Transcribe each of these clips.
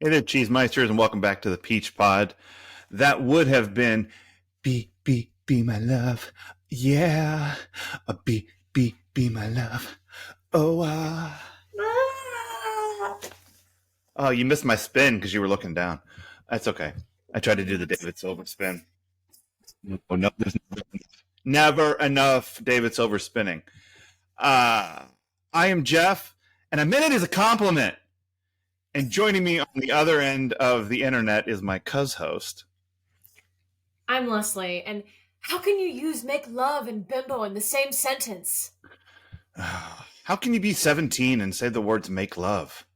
Hey there, Cheesemeisters, and welcome back to the Peach Pod. That would have been be my love. Yeah. Be my love. Oh, Oh, you missed my spin because you were looking down. That's okay. I tried to do the David Silver spin. No, there's never enough David Silver spinning. I am Jeff, and a minute is a compliment. And joining me on the other end of the internet is my host. I'm Leslie, and how can you use make love and bimbo in the same sentence? How can you be 17 and say the words make love?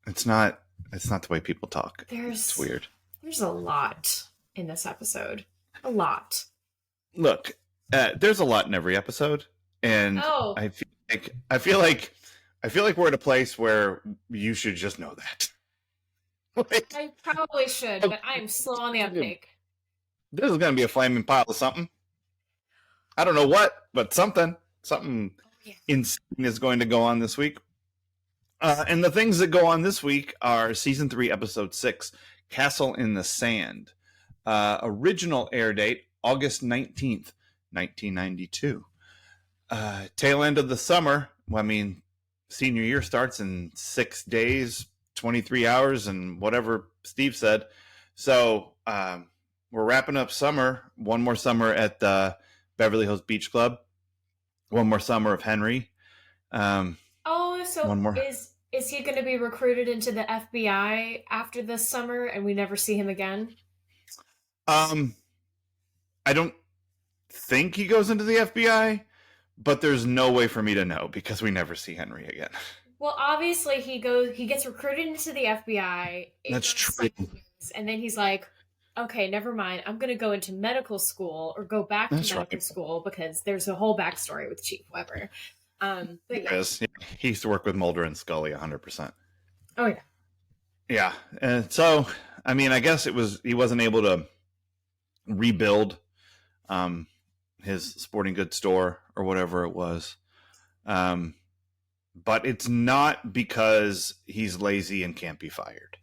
It's not the way people talk. It's weird. There's a lot in this episode. A lot. Look, there's a lot in every episode, and I feel like we're at a place where you should just know that. I probably should, but I am slow on the uptake. This is going to be a flaming pile of something. I don't know what, but something insane is going to go on this week. And the things that go on this week are Season 3, Episode 6, Castle in the Sand. Original air date, August 19th, 1992. Tail end of the summer. Senior year starts in 6 days, 23 hours, and whatever Steve said. So we're wrapping up summer. One more summer at the Beverly Hills Beach Club. One more summer of Henry. One more. Is he going to be recruited into the FBI after this summer and we never see him again? I don't think he goes into the FBI. But there's no way for me to know because we never see Henry again. Well, obviously he gets recruited into the FBI. That's true. And then he's like, okay, never mind. I'm going to go into medical school or go back to medical school because there's a whole backstory with Chief Weber. He used to work with Mulder and Scully 100%. Oh, yeah. Yeah. And so, I guess he wasn't able to rebuild his sporting goods store or whatever it was. But it's not because he's lazy and can't be fired.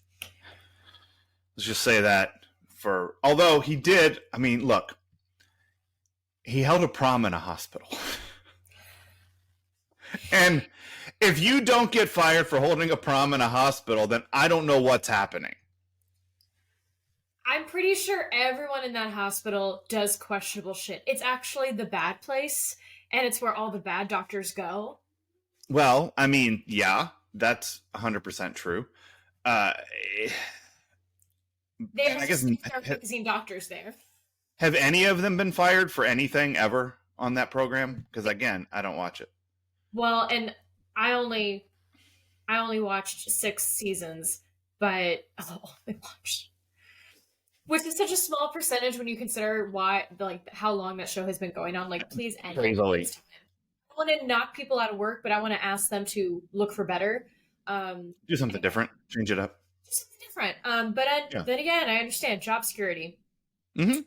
Let's just say that although he did, look, he held a prom in a hospital. And if you don't get fired for holding a prom in a hospital, then I don't know what's happening. I'm pretty sure everyone in that hospital does questionable shit. It's actually the bad place, and it's where all the bad doctors go. Well, yeah, that's 100% true. They start fixing doctors there. Have any of them been fired for anything ever on that program? Because again, I don't watch it. Well, and I only watched 6 seasons, but which is such a small percentage when you consider how long that show has been going on. Please end it. I want to knock people out of work, but I want to ask them to look for better. Do something different. Change it up. Do something different. Then again, I understand job security. Mm-hmm.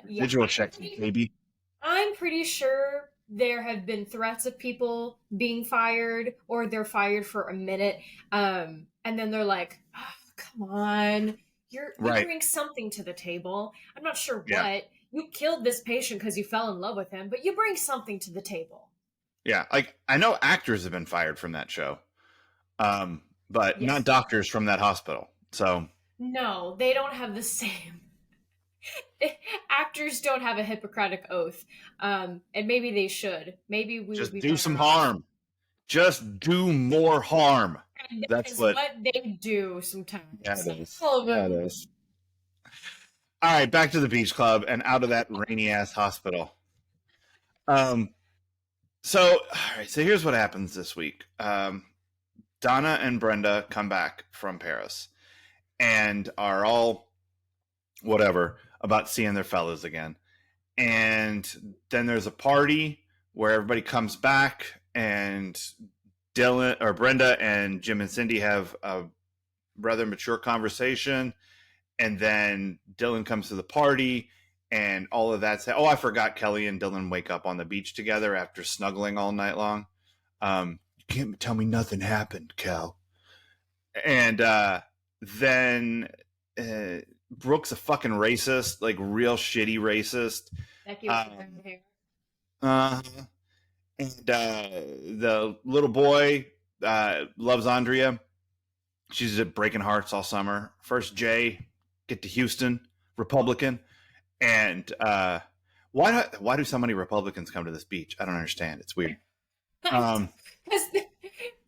Digital check, baby. I'm pretty sure there have been threats of people being fired, or they're fired for a minute, and then they're like, oh, come on. You bring something to the table. I'm not sure what. You killed this patient because you fell in love with him, but you bring something to the table. Yeah, I know actors have been fired from that show, but not doctors from that hospital. So no, they don't have the same. Actors don't have a Hippocratic oath, and maybe they should. Maybe we just would do some harm. Just do more harm. That's what they do sometimes. Yeah, it is. It is. All right, back to the beach club and out of that rainy ass hospital. So here's what happens this week. Donna and Brenda come back from Paris and are all whatever about seeing their fellas again. And then there's a party where everybody comes back and Brenda and Jim and Cindy have a rather mature conversation. And then Dylan comes to the party and all of that. I forgot Kelly and Dylan wake up on the beach together after snuggling all night long. You can't tell me nothing happened, Kel. And then Brooke's a fucking racist, like real shitty racist. Becky with the brown hair. Uh, and the little boy loves Andrea. She's breaking hearts all summer. First Jay, get to Houston, Republican. And why do so many Republicans come to this beach? I don't understand. It's weird.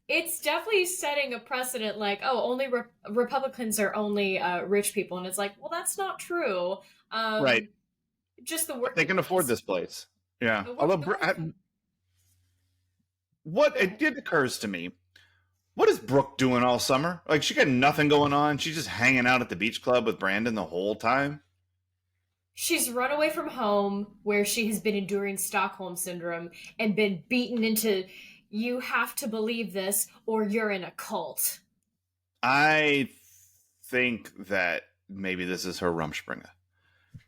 It's definitely setting a precedent like, oh, only Republicans are only rich people. And it's like, well, that's not true. Right. Just the work. They can afford this place. Yeah. Although, it occurs to me, what is Brooke doing all summer? Like, she got nothing going on. She's just hanging out at the beach club with Brandon the whole time. She's run away from home where she has been enduring Stockholm Syndrome and been beaten into, you have to believe this or you're in a cult. I think that maybe this is her Rumspringa.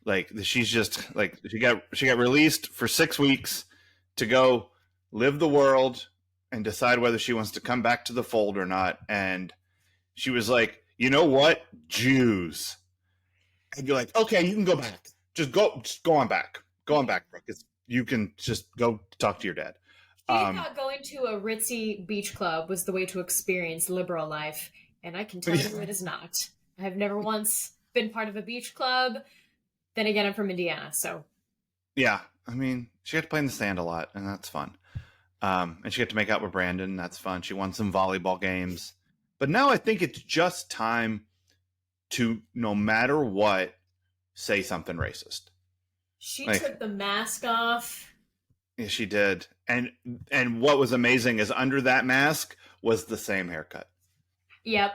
Like, she's just, like, she got released for 6 weeks to go live the world and decide whether she wants to come back to the fold or not. And she was like, you know what? Jews. And you're like, okay, you can go back. Just go on back. Go on back, Brooke. You can just go talk to your dad. She thought going to a ritzy beach club was the way to experience liberal life. And I can tell you it is not. I have never once been part of a beach club. Then again, I'm from Indiana, so. Yeah, I mean, she got to play in the sand a lot, and that's fun. And she got to make out with Brandon. That's fun. She won some volleyball games. But now I think it's just time to, no matter what, say something racist. She took the mask off. Yeah, she did. And what was amazing is under that mask was the same haircut. Yep.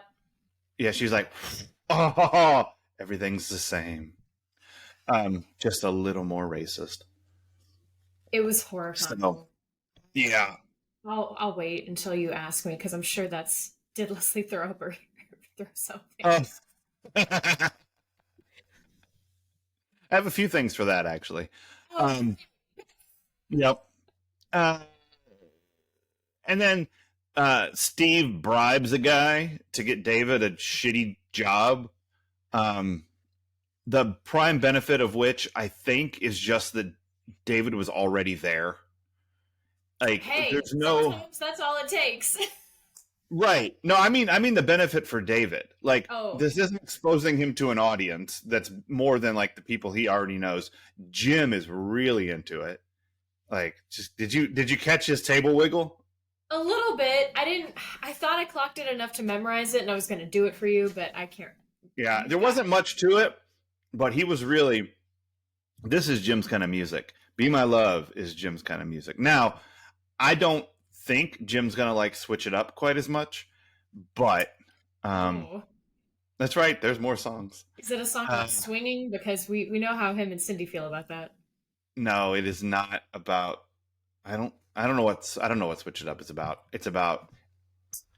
Yeah, she's like, oh, everything's the same. Just a little more racist. It was horrifying. So, yeah. I'll wait until you ask me because I'm sure that's, did Leslie throw up or throw something? I have a few things for that actually. Yep. And then Steve bribes a guy to get David a shitty job. The prime benefit of which I think is just that David was already there. Like, hey, there's no. That's all it takes. Right. No, I mean the benefit for David. Like, this isn't exposing him to an audience that's more than like the people he already knows. Jim is really into it. Like, just did you catch his table wiggle? A little bit. I thought I clocked it enough to memorize it and I was going to do it for you, but I can't. Yeah, there wasn't much to it, but he was really, this is Jim's kind of music. Be My Love is Jim's kind of music. Now, I don't think Jim's going to like switch it up quite as much, but that's right. There's more songs. Is it a song about swinging? Because we know how him and Cindy feel about that. No, it is not about. I don't know what Switch It Up is about. It's about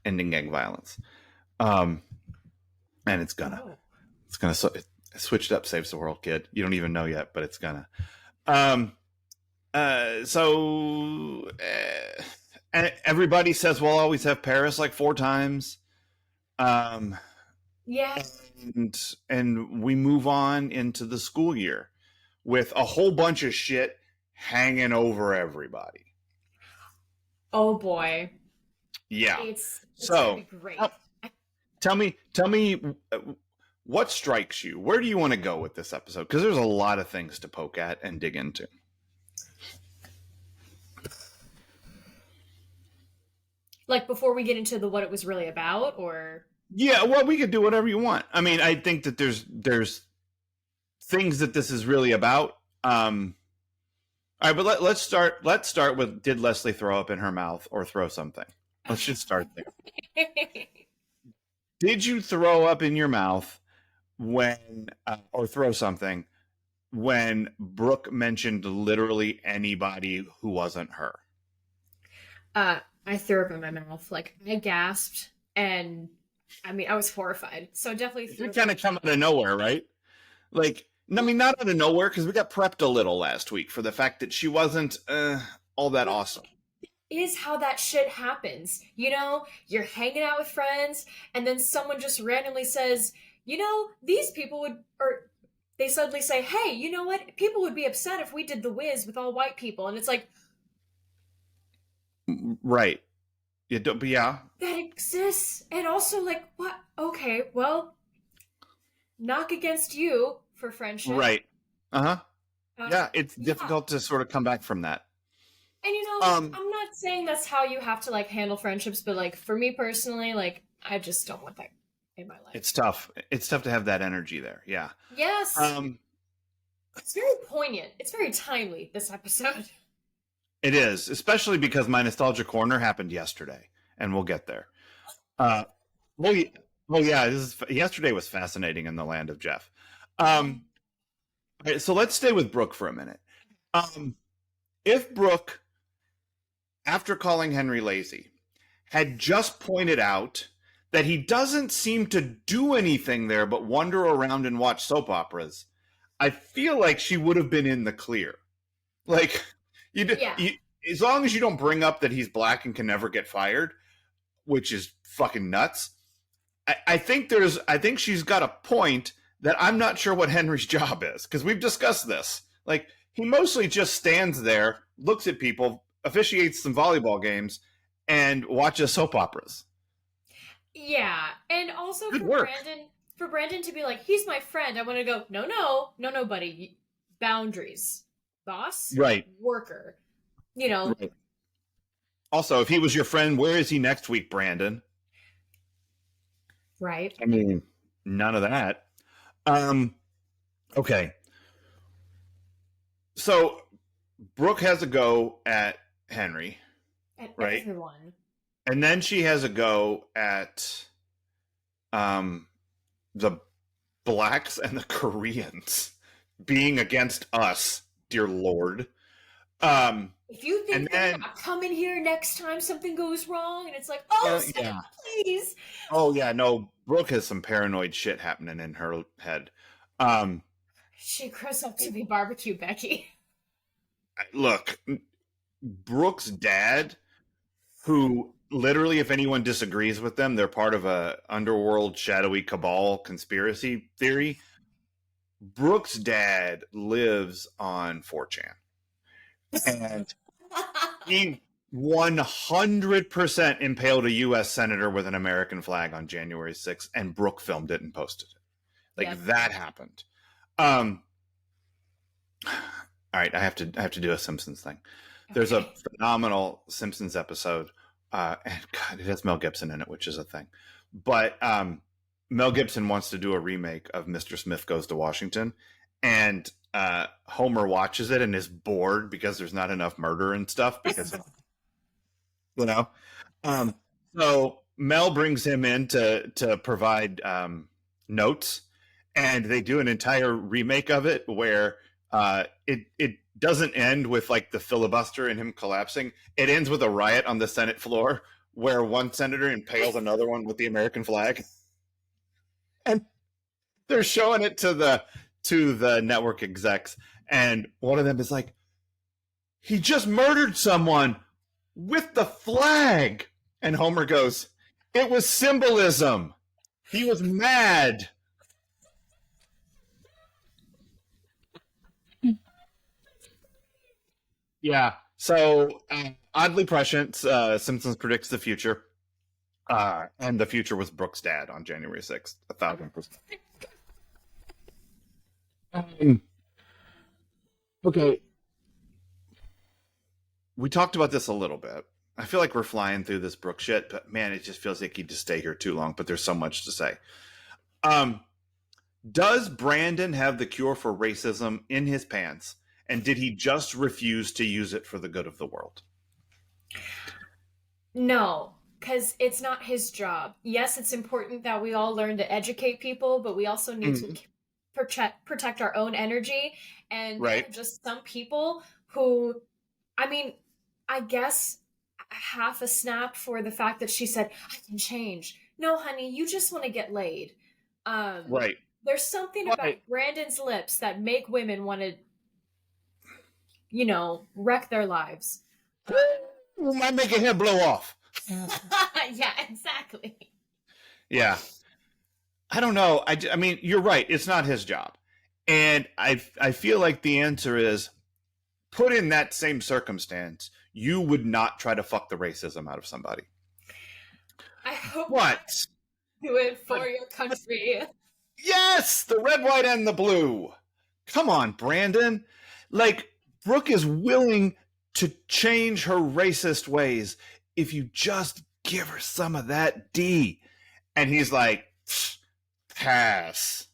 ending gang violence, and it's gonna Switch It Up saves the world, kid. You don't even know yet, but it's gonna. And everybody says we'll always have Paris like 4 times. Yeah. And we move on into the school year with a whole bunch of shit hanging over everybody. Oh boy. Yeah. It's gonna be great. Tell me what strikes you? Where do you want to go with this episode? Because there's a lot of things to poke at and dig into. Like before we get into what it was really about, or yeah, well, we could do whatever you want. I mean, I think that there's things that this is really about. All right, but let's start with, did Leslie throw up in her mouth or throw something? Let's just start there. Did you throw up in your mouth when or throw something when Brooke mentioned literally anybody who wasn't her? I threw up in my mouth. Like, I gasped, and I mean, I was horrified. So definitely threw up. It kind of come out of nowhere, right? Like, I mean, not out of nowhere, because we got prepped a little last week for the fact that she wasn't all that awesome. is how that shit happens. You know, you're hanging out with friends, and then someone just randomly says, you know, these people would, or they suddenly say, hey, you know what? People would be upset if we did the Wiz with all white people. And it's like, right. Yeah. that exists. And also, like, what? Okay, well, knock against you for friendship. Right. Uh-huh. Yeah, Yeah. it's difficult to sort of come back from that. And you know, I'm not saying that's how you have to like handle friendships, but like for me personally, like I just don't want that in my life. It's tough. It's tough to have that energy there. Yeah. Yes. It's very poignant. It's very timely, this episode. It is, especially because my nostalgia corner happened yesterday, and we'll get there. Well, yeah, yesterday was fascinating in the land of Jeff. All right, so let's stay with Brooke for a minute. If Brooke, after calling Henry lazy, had just pointed out that he doesn't seem to do anything there but wander around and watch soap operas, I feel like she would have been in the clear. Like, as long as you don't bring up that he's black and can never get fired, which is fucking nuts. I think she's got a point that I'm not sure what Henry's job is, because we've discussed this. Like, he mostly just stands there, looks at people, officiates some volleyball games, and watches soap operas. Yeah, and also Good for work. Brandon to be like, he's my friend. I want to go, no, buddy. Boundaries. Boss? Right. Worker. You know. Right. Also, if he was your friend, where is he next week, Brandon? Right. I mean, none of that. Okay. So Brooke has a go at Henry. At right? everyone. And then she has a go at the blacks and the Koreans being against us, dear Lord. If you think they're not coming here next time something goes wrong, and it's like, yeah. Please. Oh yeah, no, Brooke has some paranoid shit happening in her head. She grows up to be Barbecue Becky. Look, Brooke's dad, who literally, if anyone disagrees with them, they're part of a underworld shadowy cabal conspiracy theory. Brooke's dad lives on 4chan. And he 100% impaled a U.S. senator with an American flag on January 6th, and Brooke filmed it and posted it. That happened. All right, I have to do a Simpsons thing. Okay. There's a phenomenal Simpsons episode, and God, it has Mel Gibson in it, which is a thing. But Mel Gibson wants to do a remake of Mr. Smith Goes to Washington, and Homer watches it and is bored because there's not enough murder and stuff. Because so Mel brings him in to provide notes, and they do an entire remake of it where it doesn't end with like the filibuster and him collapsing. It ends with a riot on the Senate floor where one senator impales another one with the American flag, and they're showing it to the network execs, and one of them is like, he just murdered someone with the flag. And Homer goes, it was symbolism. He was mad. Yeah. So oddly prescient, Simpsons predicts the future. And the future was Brooke's dad on January 6th, 1,000%. Okay. We talked about this a little bit. I feel like we're flying through this Brooke shit, but man, it just feels like he'd just stay here too long, but there's so much to say. Does Brandon have the cure for racism in his pants? And did he just refuse to use it for the good of the world? No, because it's not his job. Yes, it's important that we all learn to educate people, but we also need to protect our own energy. And there are just some people who, I mean, I guess half a snap for the fact that she said, I can change. No, honey, you just want to get laid. Right. There's something about Brandon's lips that make women want to, wreck their lives. might make your hair blow off. Yeah, exactly. Yeah. I don't know. I mean, you're right. It's not his job. And I feel like the answer is, put in that same circumstance, you would not try to fuck the racism out of somebody. I hope What? Do it for your country. Yes! The red, white, and the blue. Come on, Brandon. Like, Brooke is willing to change her racist ways if you just give her some of that D. And he's like, pass.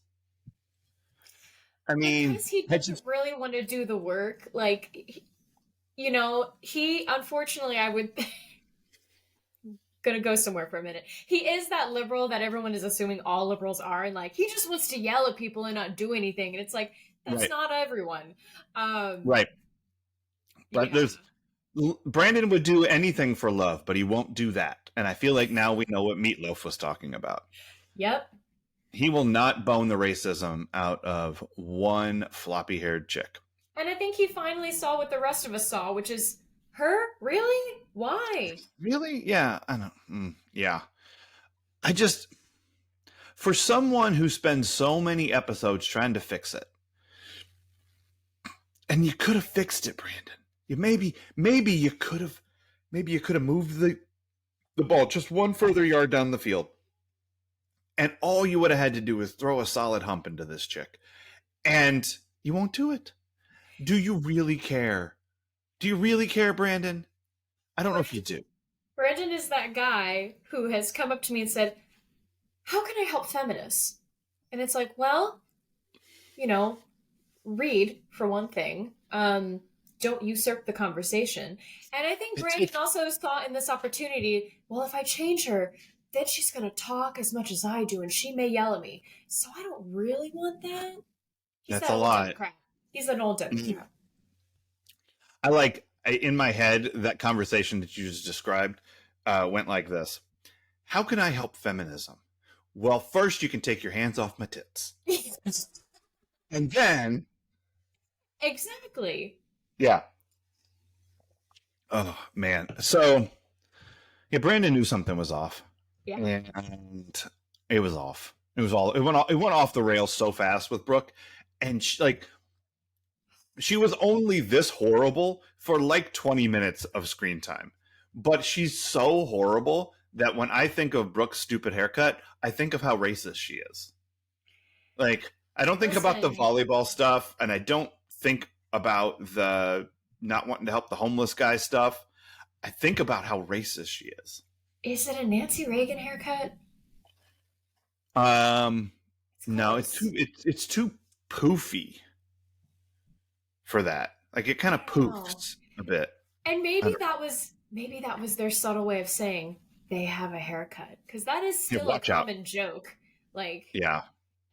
I mean, because he doesn't really want to do the work. Like, you know, he unfortunately, I would gonna go somewhere for a minute. He is that liberal that everyone is assuming all liberals are, and like he just wants to yell at people and not do anything. And it's like that's right. not everyone. Right. But yeah. there's Brandon would do anything for love, but he won't do that. And I feel like now we know what Meatloaf was talking about. Yep. He will not bone the racism out of one floppy-haired chick. And I think he finally saw what the rest of us saw, which is her? Really? Why? Really? Yeah, I know. Yeah. I just, for someone who spends so many episodes trying to fix it, and you could have fixed it, Brandon. Maybe you could have moved the ball just one further yard down the field. And all you would have had to do is throw a solid hump into this chick. And you won't do it. Do you really care? Do you really care, Brandon? I don't know if you do. Brandon is that guy who has come up to me and said, how can I help feminists? And it's like, well, you know, read, for one thing. Don't usurp the conversation. And I think Brandon also saw in this opportunity, well, if I change her, then she's going to talk as much as I do, and she may yell at me. So I don't really want that. That's a lot. He's an old Democrat. I like, in my head, that conversation that you just described went like this. How can I help feminism? Well, first you can take your hands off my tits. And then... Exactly. Yeah. Oh, man. So, yeah, Brandon knew something was off. Yeah. And it was off. It went off the rails so fast with Brooke. And she was only this horrible for like 20 minutes of screen time. But she's so horrible that when I think of Brooke's stupid haircut, I think of how racist she is. Like, I don't think about the volleyball stuff, and I don't think about the not wanting to help the homeless guy stuff. I think about how racist she is. Is it a Nancy Reagan haircut? No, it's too poofy for that. Like, it kind of poofs a bit. And maybe that was their subtle way of saying they have a haircut, because that is still a common joke. Like, yeah.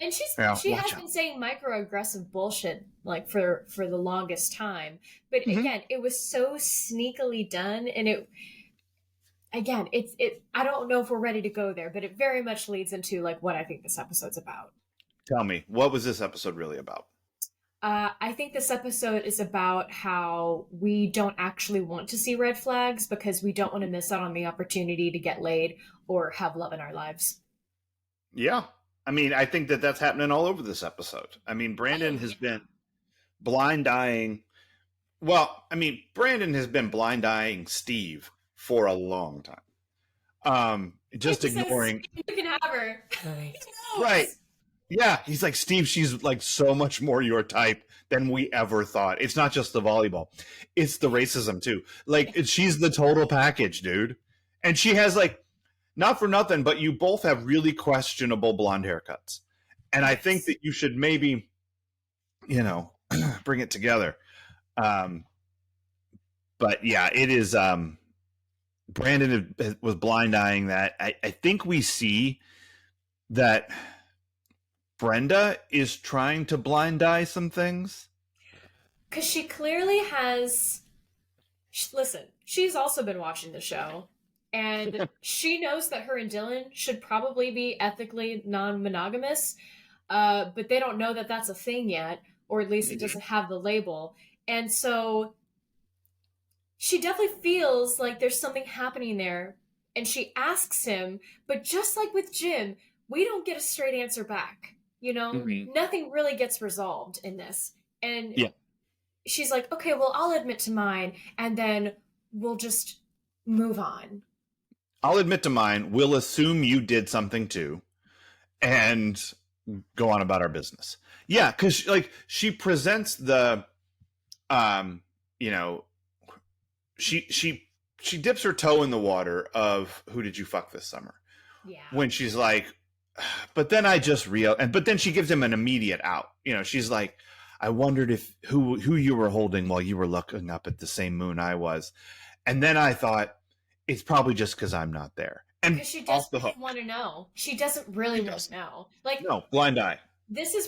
And she has been saying microaggressive bullshit like for the longest time. But again, it was so sneakily done, and it I don't know if we're ready to go there, but it very much leads into like what I think this episode's about. Tell me, what was this episode really about? I think this episode is about how we don't actually want to see red flags because we don't want to miss out on the opportunity to get laid or have love in our lives. Yeah. I mean, I think that's happening all over this episode. I mean, Brandon has been blind-eyeing... Well, I mean, Brandon has been blind-eyeing Steve for a long time. Just ignoring... You can have her. Right. Yeah, he's like, Steve, she's like so much more your type than we ever thought. It's not just the volleyball. It's the racism, too. Like, she's the total package, dude. And she has like... Not for nothing, but you both have really questionable blonde haircuts. And I think that you should maybe, bring it together. But yeah, it is, Brandon was blind-eyeing that. I think we see that Brenda is trying to blind-eye some things. Because she clearly has... Listen, she's also been watching the show. And she knows that her and Dylan should probably be ethically non-monogamous, but they don't know that that's a thing yet, or at least it doesn't have the label. And so she definitely feels like there's something happening there. And she asks him, but just like with Jim, we don't get a straight answer back. You know, Mhm. nothing really gets resolved in this. And Yeah. she's like, okay, well, I'll admit to mine, and then we'll just move on. I'll admit to mine. We'll assume you did something too, and go on about our business. Yeah, because like she presents the, um, you know, she dips her toe in the water of who did you fuck this summer Yeah. when she's like, but then I just but then she gives him an immediate out. She's like, I wondered if who you were holding while you were looking up at the same moon I was, and then I thought it's probably just because I'm not there. And Because she off doesn't the hook. want to know. She doesn't really want to know. Like, No, blind eye. this is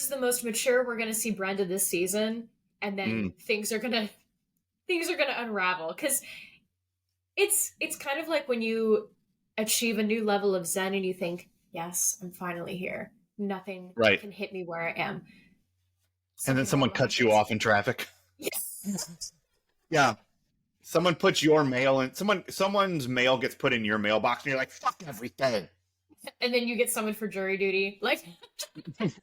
the most mature we're going to see Brenda this season, and then Mm, things are going to unravel, because it's kind of like when you achieve a new level of zen and you think, yes, I'm finally here, nothing right. can hit me where I am. And then Something someone horrible cuts you happens. off in traffic. Yes. Yeah. Someone puts your mail in. Someone's mail gets put in your mailbox, and you're like, "Fuck everything." And then you get summoned for jury duty, like.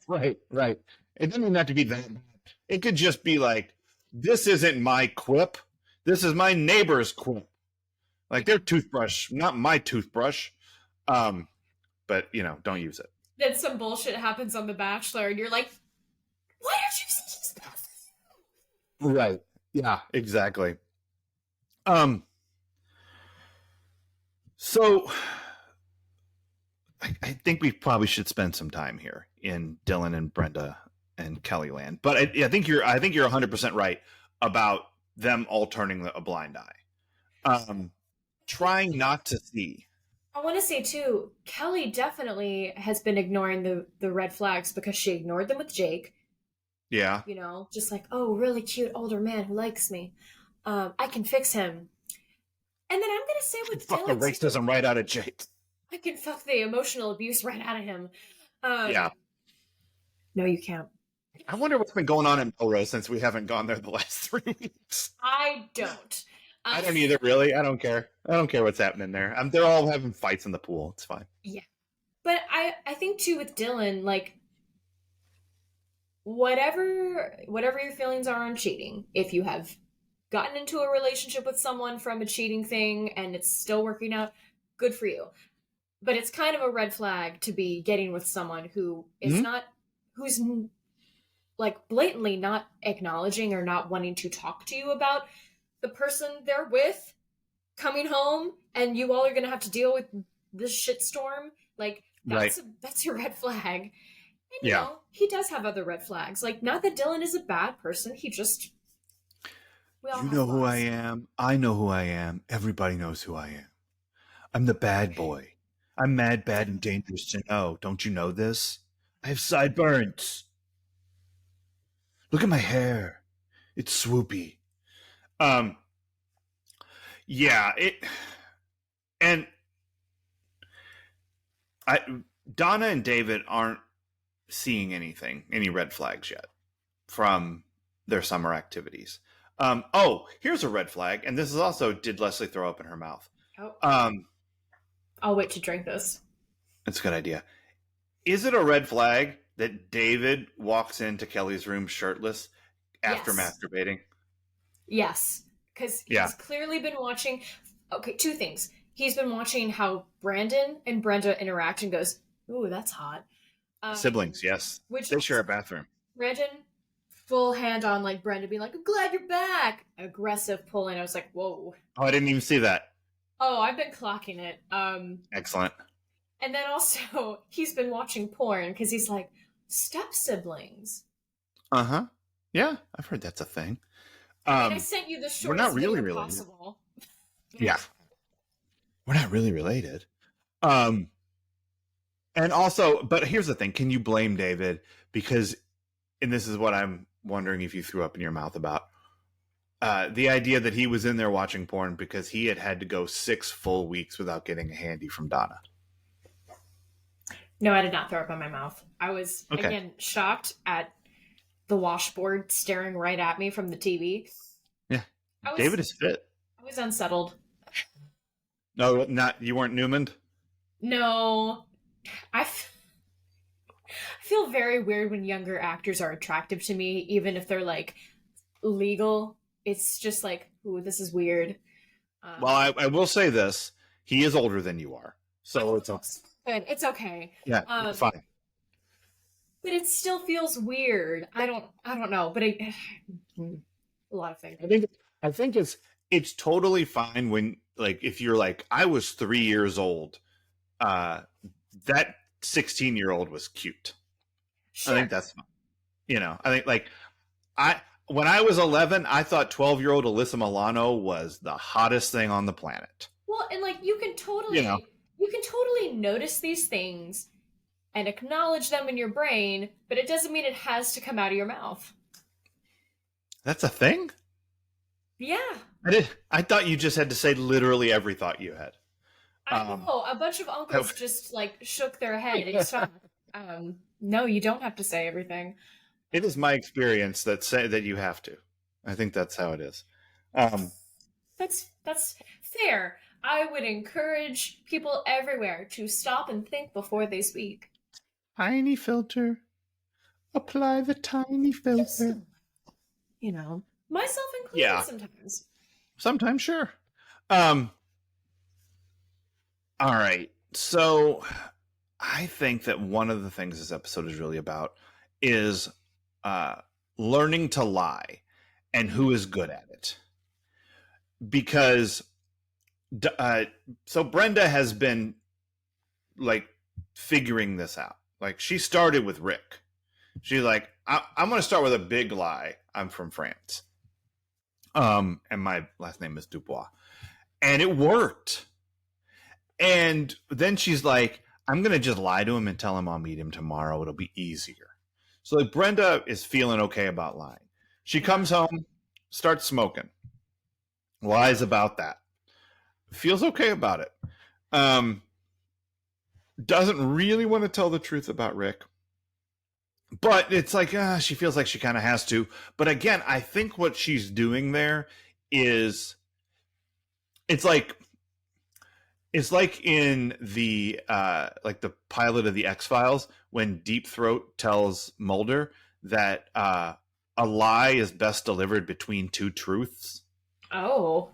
Right, right. It doesn't even have to be that bad. It could just be like, "This isn't my quip. This is my neighbor's quip." Like their toothbrush, not my toothbrush. But don't use it. Then some bullshit happens on The Bachelor, and you're like, why don't you see stuff? Right. Yeah. Exactly. Um. So I think we probably should spend some time here in Dylan and Brenda and Kelly land. But I think you're 100% right about them all turning a blind eye, trying not to see. I want to say too, Kelly definitely has been ignoring the red flags because she ignored them with Jake. Yeah, Just like, oh, really cute older man who likes me. I can fix him. And then I'm gonna say with fuck the Dylan, too, racism right out of Jake. I can fuck the emotional abuse right out of him. Um, Yeah, no, you can't. I wonder what's been going on in Melrose since we haven't gone there the last 3 weeks. I don't. I don't either, really. I don't care. I don't care what's happening there. They're all having fights in the pool. It's fine. Yeah, but I think too with Dylan, like, whatever your feelings are on cheating, if you have gotten into a relationship with someone from a cheating thing and it's still working out, good for you. But it's kind of a red flag to be getting with someone who is Mhm. not, who's like blatantly not acknowledging or not wanting to talk to you about the person they're with coming home, and you all are going to have to deal with this shitstorm. Like, Right. that's your red flag. And Yeah. he does have other red flags. Like, not that Dylan is a bad person, he just, we all You have know who flaws. I am. I know who I am. Everybody knows who I am. I'm the bad boy. I'm mad, bad, and dangerous to know. Don't you know this? I have sideburns. Look at my hair. It's swoopy. Yeah, and I Donna and David aren't seeing any red flags yet from their summer activities. Here's a red flag, and this is also, did Leslie throw up in her mouth? Oh, I'll wait to drink this. That's a good idea. Is it a red flag that David walks into Kelly's room shirtless after Yes. masturbating? Yes, because he's Yeah. clearly been watching. Okay, two things. He's been watching how Brandon and Brenda interact and goes, "Ooh, that's hot." Siblings, yes. Which They share a bathroom. Brandon, full hand on like Brenda, being like, "I'm glad you're back." Aggressive pull in. I was like, "Whoa." Oh, I didn't even see that. Oh, I've been clocking it. Excellent. And then also he's been watching porn because he's like, step siblings. Uh-huh. Yeah, I've heard that's a thing. I mean, I sent you the shortest we're not really video related. possible. Yeah. We're not really related. And also, but here's the thing. Can you blame David? Because, and this is what I'm wondering if you threw up in your mouth about, the idea that he was in there watching porn because he had to go 6 full weeks without getting a handy from Donna. No, I did not throw up in my mouth. I was, again, shocked at the washboard staring right at me from the TV. Yeah. I David was is fit. I was unsettled. No, not you weren't Newman. No, I feel very weird when younger actors are attractive to me, even if they're like legal. It's just like, ooh, this is weird. Well, Um, I will say this: he is older than you are, so it's good. It's okay. yeah, Um, fine. but it still feels weird. I don't know, but a lot of things. I think it's totally fine when like if you're like I was 3 years old, uh, that 16-year-old was cute. I Sure. think that's fine. I think like I when I was 11, I thought 12-year-old Alyssa Milano was the hottest thing on the planet. Well, and like You know, you can totally notice these things and acknowledge them in your brain, but it doesn't mean it has to come out of your mouth. that's a thing. Yeah. I thought you just had to say literally every thought you had. I Um, know. A bunch of uncles just like shook their head and stopped. No, you don't have to say everything. it is my experience that say that you have to. I think that's how it is. Um, That's fair. I would encourage people everywhere to stop and think before they speak. Tiny filter. Apply the tiny Just, filter. myself included Yeah, sometimes. sometimes sure. Um, all right. So I think that one of the things this episode is really about is uh, learning to lie and who is good at it. Because so Brenda has been like figuring this out. Like she started with Rick. She's like, I'm going to start with a big lie. I'm from France. And my last name is Dubois. And it worked. And then she's like, I'm going to just lie to him and tell him I'll meet him tomorrow. It'll be easier. So like Brenda is feeling okay about lying. She comes home, starts smoking, lies about that. Feels okay about it. Doesn't really want to tell the truth about Rick. But it's like she feels like she kind of has to. But again, I think what she's doing there is it's like in the the pilot of the X-Files when Deep Throat tells Mulder that a lie is best delivered between two truths. Oh.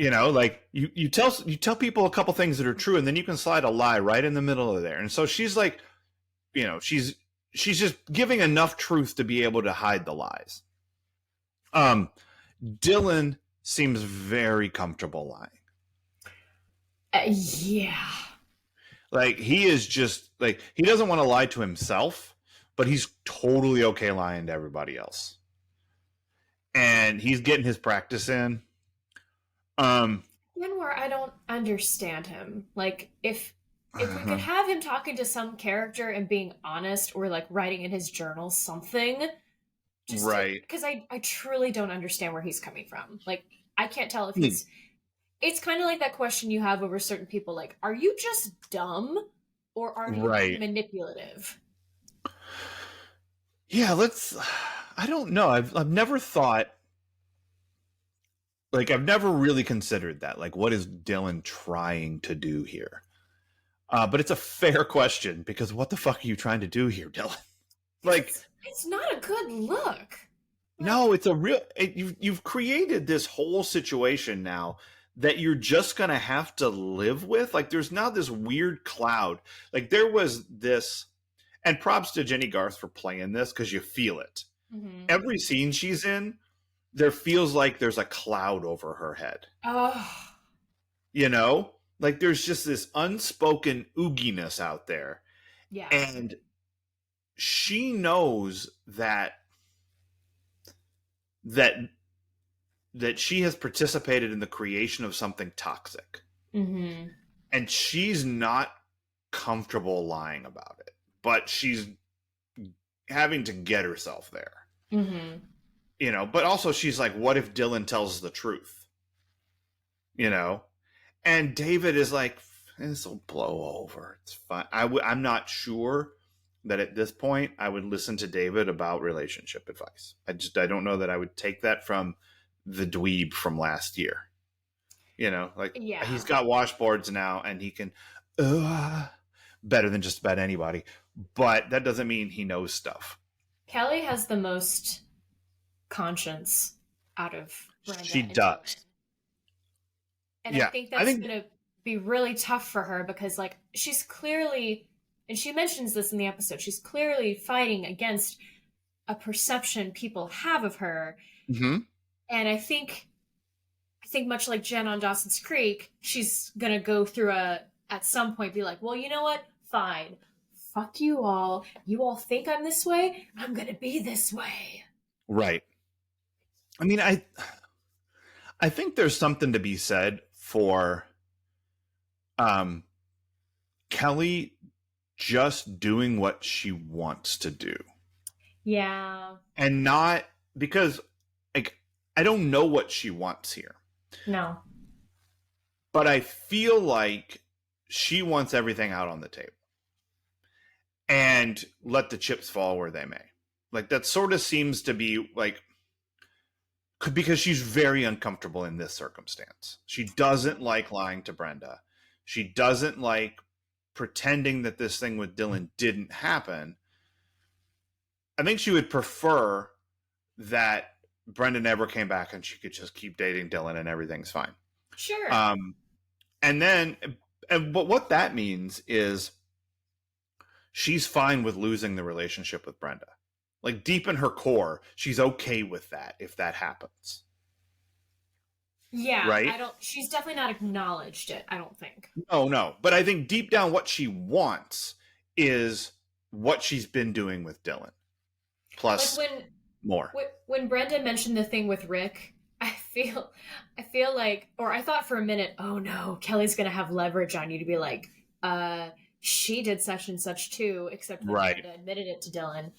Like you tell people a couple things that are true, and then you can slide a lie right in the middle of there. And so she's like, she's just giving enough truth to be able to hide the lies. Dylan seems very comfortable lying. Yeah. Like he is just like he doesn't want to lie to himself, but he's totally okay lying to everybody else. And he's getting his practice in. One where I don't understand him. Like if we could have him talking to some character and being honest or like writing in his journal something, just right. Because I truly don't understand where he's coming from. Like I can't tell if he's it's kind of like that question you have over certain people like are you just dumb or are you manipulative? Yeah, I don't know. I've never thought like I've never really considered that. Like what is Dylan trying to do here? But it's a fair question because what the fuck are you trying to do here, Dylan? Like it's not a good look. No, it's a real you've created this whole situation now that you're just going to have to live with. Like there's now this weird cloud. Like there was this, and props to Jenny Garth for playing this because you feel it. Mm-hmm. Every scene she's in, there feels like there's a cloud over her head. Oh. Like there's just this unspoken ooginess out there. Yeah. And she knows that she has participated in the creation of something toxic. Mm-hmm. And she's not comfortable lying about it, but she's having to get herself there. Mm-hmm. But also she's like, what if Dylan tells the truth? And David is like, this will blow over. It's fine. I'm not sure that at this point I would listen to David about relationship advice. I don't know that I would take that from the dweeb from last year. You know, like Yeah. he's got washboards now and he can better than just about anybody. But that doesn't mean he knows stuff. Kelly has the most conscience out of Brenda. She does. And yeah, I think going to be really tough for her because, like, she's clearly, and she mentions this in the episode, she's clearly fighting against a perception people have of her. Mm-hmm. And I think much like Jen on Dawson's Creek, she's going to go through at some point, be like, well, you know what? Fine. Fuck you all. You all think I'm this way. I'm going to be this way. Right. I mean, I think there's something to be said for Kelly just doing what she wants to do. Yeah. And not because, like, I don't know what she wants here. No. But I feel like she wants everything out on the table and let the chips fall where they may. Like, that sort of seems to be like, because she's very uncomfortable in this circumstance. She doesn't like lying to Brenda. She doesn't like pretending that this thing with Dylan didn't happen. I think she would prefer that Brenda never came back and she could just keep dating Dylan and everything's fine. Sure. But what that means is she's fine with losing the relationship with Brenda. Like, deep in her core, she's okay with that if that happens. Yeah, right? She's definitely not acknowledged it, I don't think. No. But I think deep down what she wants is what she's been doing with Dylan. Plus more. When Brenda mentioned the thing with Rick, I feel like, or I thought for a minute, oh no, Kelly's gonna have leverage on you to be like, she did such and such too, except for Brenda admitted it to Dylan.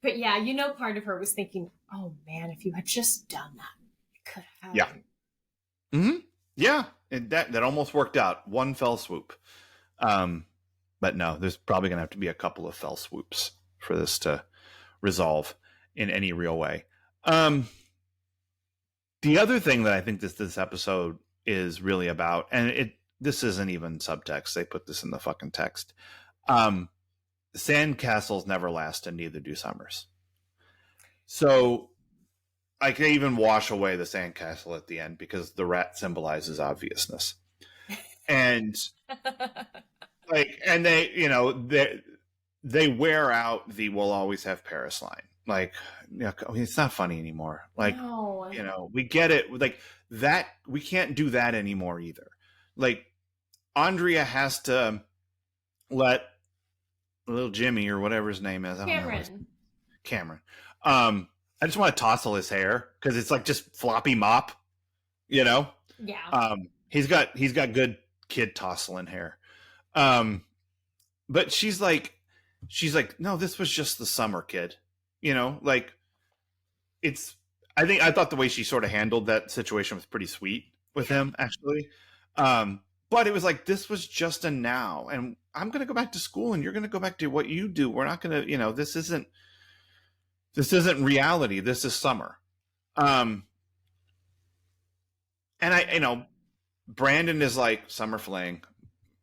But yeah, part of her was thinking, oh man, if you had just done that, you could have. Yeah. Mm-hmm. Yeah. And that almost worked out. One fell swoop. But no, there's probably going to have to be a couple of fell swoops for this to resolve in any real way. The other thing that I think this episode is really about, and this isn't even subtext, they put this in the fucking text. Sandcastles never last, and neither do summers. So I can even wash away the sandcastle at the end because the rat symbolizes obviousness. And and they wear out the "we'll always have Paris" line. Like, it's not funny anymore. Like, no. We get it. Like, that, we can't do that anymore either. Like, Andrea has to let little Jimmy, or whatever his name is, Cameron. I just want to tousle his hair because it's like just floppy mop, Yeah. He's got good kid tousling hair. But she's like, no, this was just the summer, kid. I thought the way she sort of handled that situation was pretty sweet with him, actually. But it was like, this was just a now, and I'm going to go back to school and you're going to go back to what you do. We're not going to, this isn't reality. This is summer. And Brandon is like, summer fling,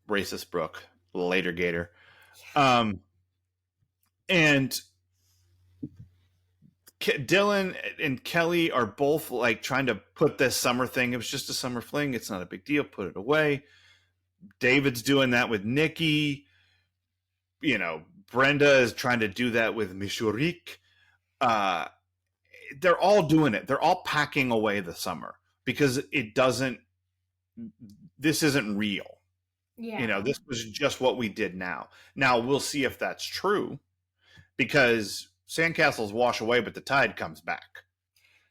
racist Brooke, later Gator. And Dylan and Kelly are both like trying to put this summer thing. It was just a summer fling. It's not a big deal. Put it away. David's doing that with Nikki. Brenda is trying to do that with Michurik. They're all doing it. They're all packing away the summer because this isn't real. Yeah. This was just what we did now. Now we'll see if that's true because sandcastles wash away, but the tide comes back.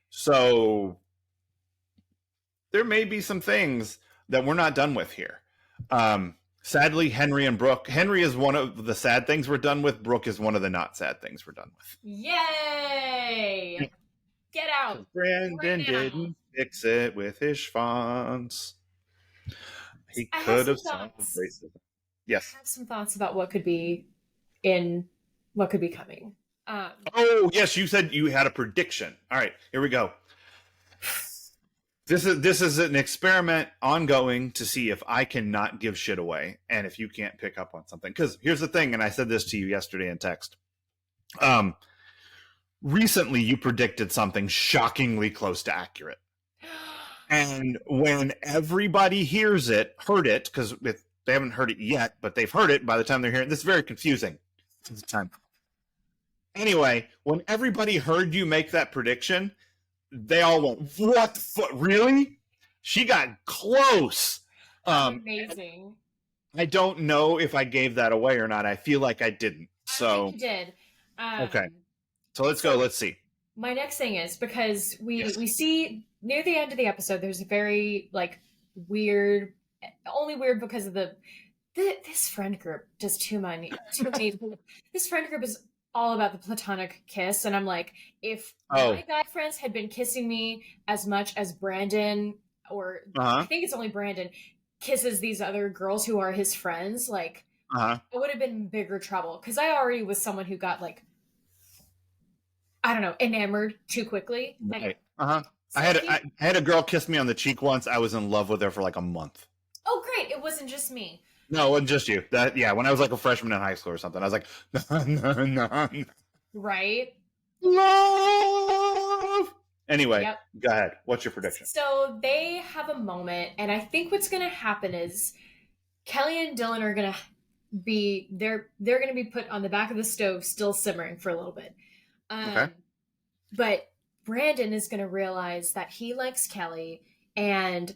So there may be some things that we're not done with here. Sadly, Henry and Brooke. Henry is one of the sad things we're done with. Brooke is one of the not sad things we're done with. Yay! Get out. Brandon didn't fix it with his schwanz. He could have solved racism. Yes. I have some thoughts about what could be coming. Oh, yes, you said you had a prediction. All right, here we go. This is an experiment ongoing to see if I cannot give shit away and if you can't pick up on something. Because here's the thing, and I said this to you yesterday in text. Recently, you predicted something shockingly close to accurate, and when everybody heard it, because they haven't heard it yet, but they've heard it by the time they're hearing. This is very confusing. It's time. Anyway, when everybody heard you make that prediction, they all went, "What the fuck? Really? She got close." Amazing. I don't know if I gave that away or not. I feel like I didn't. So I think you did. Okay. So let's go. Let's see. My next thing is because we Yes. we see near the end of the episode, there's a very like weird, only weird because of this friend group does too many. This friend group is all about the platonic kiss, and I'm like, if my guy friends had been kissing me as much as Brandon, or I think it's only Brandon, kisses these other girls who are his friends, like it would have been in bigger trouble. Because I already was someone who got like, I don't know, enamored too quickly. Right. So I had a girl kiss me on the cheek once. I was in love with her for like a month. Oh, great! It wasn't just me. No, it wasn't just you. When I was like a freshman in high school or something, I was like, no. Right? Love. Anyway, Go ahead. What's your prediction? So they have a moment, and I think what's going to happen is Kelly and Dylan are going to be they're going to be put on the back of the stove, still simmering for a little bit. Okay. But Brandon is going to realize that he likes Kelly, and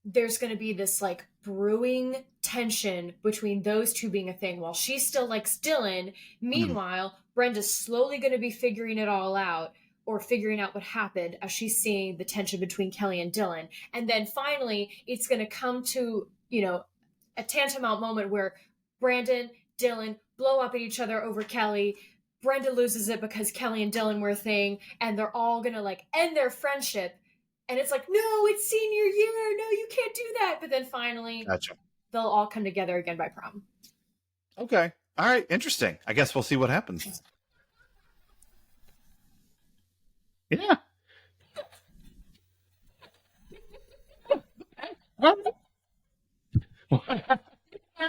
there's going to be this like brewing tension between those two being a thing while she still likes Dylan. Meanwhile, Brenda's slowly going to be figuring it all out, or figuring out what happened as she's seeing the tension between Kelly and Dylan. And then finally, it's going to come to, a tantamount moment where Brandon, Dylan blow up at each other over Kelly. Brenda loses it because Kelly and Dylan were a thing, and they're all going to like end their friendship. And it's like, no, it's senior year. No, you can't do that. But then finally, they'll all come together again by prom. Okay. All right. Interesting. I guess we'll see what happens. Yeah. I'm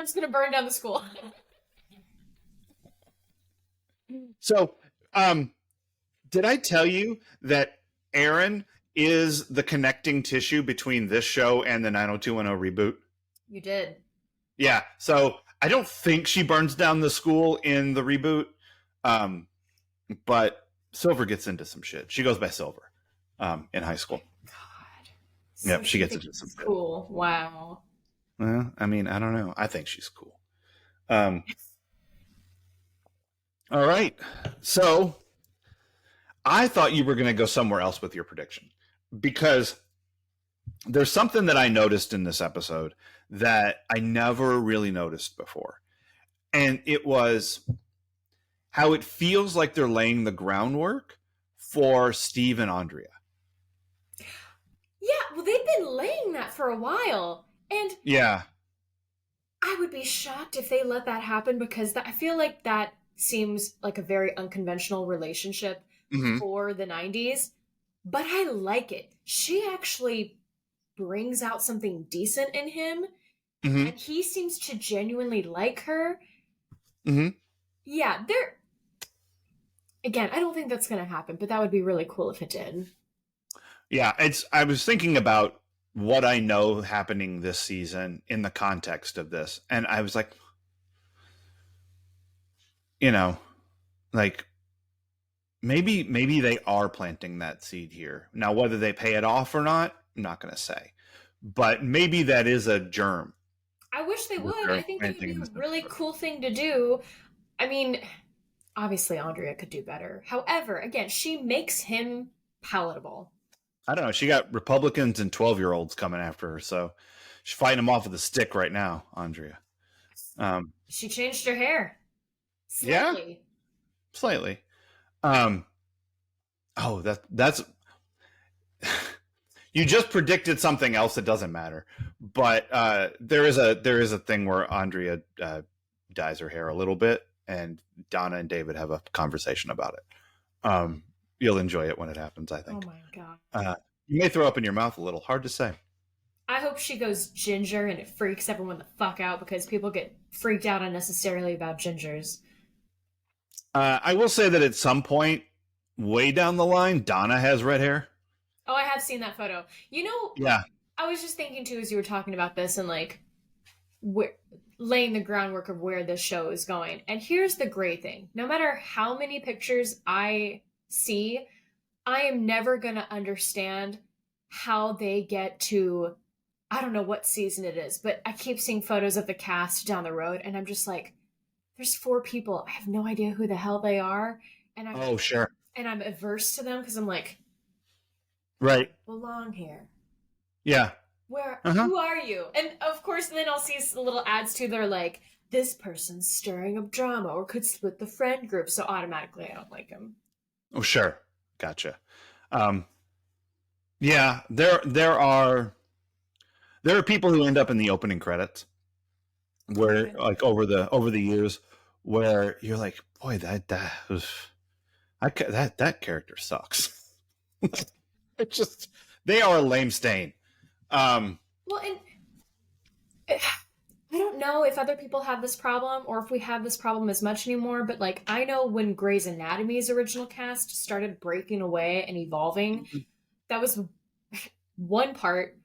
just going to burn down the school. So, did I tell you that Erin is the connecting tissue between this show and the 90210 reboot? You did. Yeah. So I don't think she burns down the school in the reboot, but Silver gets into some shit. She goes by Silver in high school. God. Yep, she gets into some shit. Cool. Wow. Well, I mean, I don't know. I think she's cool. All right. So I thought you were going to go somewhere else with your prediction, because there's something that I noticed in this episode that I never really noticed before. And it was how it feels like they're laying the groundwork for Steve and Andrea. Yeah, well, they've been laying that for a while. And yeah, I would be shocked if they let that happen, because I feel like that seems like a very unconventional relationship for the 90s. But I like it. She actually brings out something decent in him. And he seems to genuinely like her. Yeah, again, I don't think that's going to happen, but that would be really cool if it did. Yeah, I was thinking about what I know happening this season in the context of this, and I was like, like maybe they are planting that seed here. Now, whether they pay it off or not, I'm not going to say, but maybe that is a germ. I wish they would. I think that would be a really cool thing to do. I mean, obviously Andrea could do better. However, again, she makes him palatable. I don't know. She got Republicans and 12-year-olds coming after her, so she's fighting them off with a stick right now, Andrea. She changed her hair. Slightly. Yeah, slightly. That's you just predicted something else that doesn't matter, but there is a thing where Andrea dyes her hair a little bit, and Donna and David have a conversation about it. You'll enjoy it when it happens, I think. Oh my god. You may throw up in your mouth a little. Hard to say. I hope she goes ginger and it freaks everyone the fuck out because people get freaked out unnecessarily about gingers. I will say that at some point, way down the line, Donna has red hair. Oh, I have seen that photo. Yeah. I was just thinking too as you were talking about this and like laying the groundwork of where this show is going. And here's the great thing. No matter how many pictures I see, I am never going to understand how they get to, I don't know what season it is, but I keep seeing photos of the cast down the road and I'm just like, there's 4 people. I have no idea who the hell they are. And sure. And I'm averse to them because I'm like, right. Belong here. Yeah. Who are you? And of course, then I'll see little ads too. They're like, this person's stirring up drama or could split the friend group. So automatically, I don't like him. Oh, sure. Gotcha. Yeah, there are people who end up in the opening credits where like over the years where you're like, boy, that character sucks. It's just, they are a lame stain. Well, and I don't know if other people have this problem or if we have this problem as much anymore, but like I know when Grey's Anatomy's original cast started breaking away and evolving, that was one part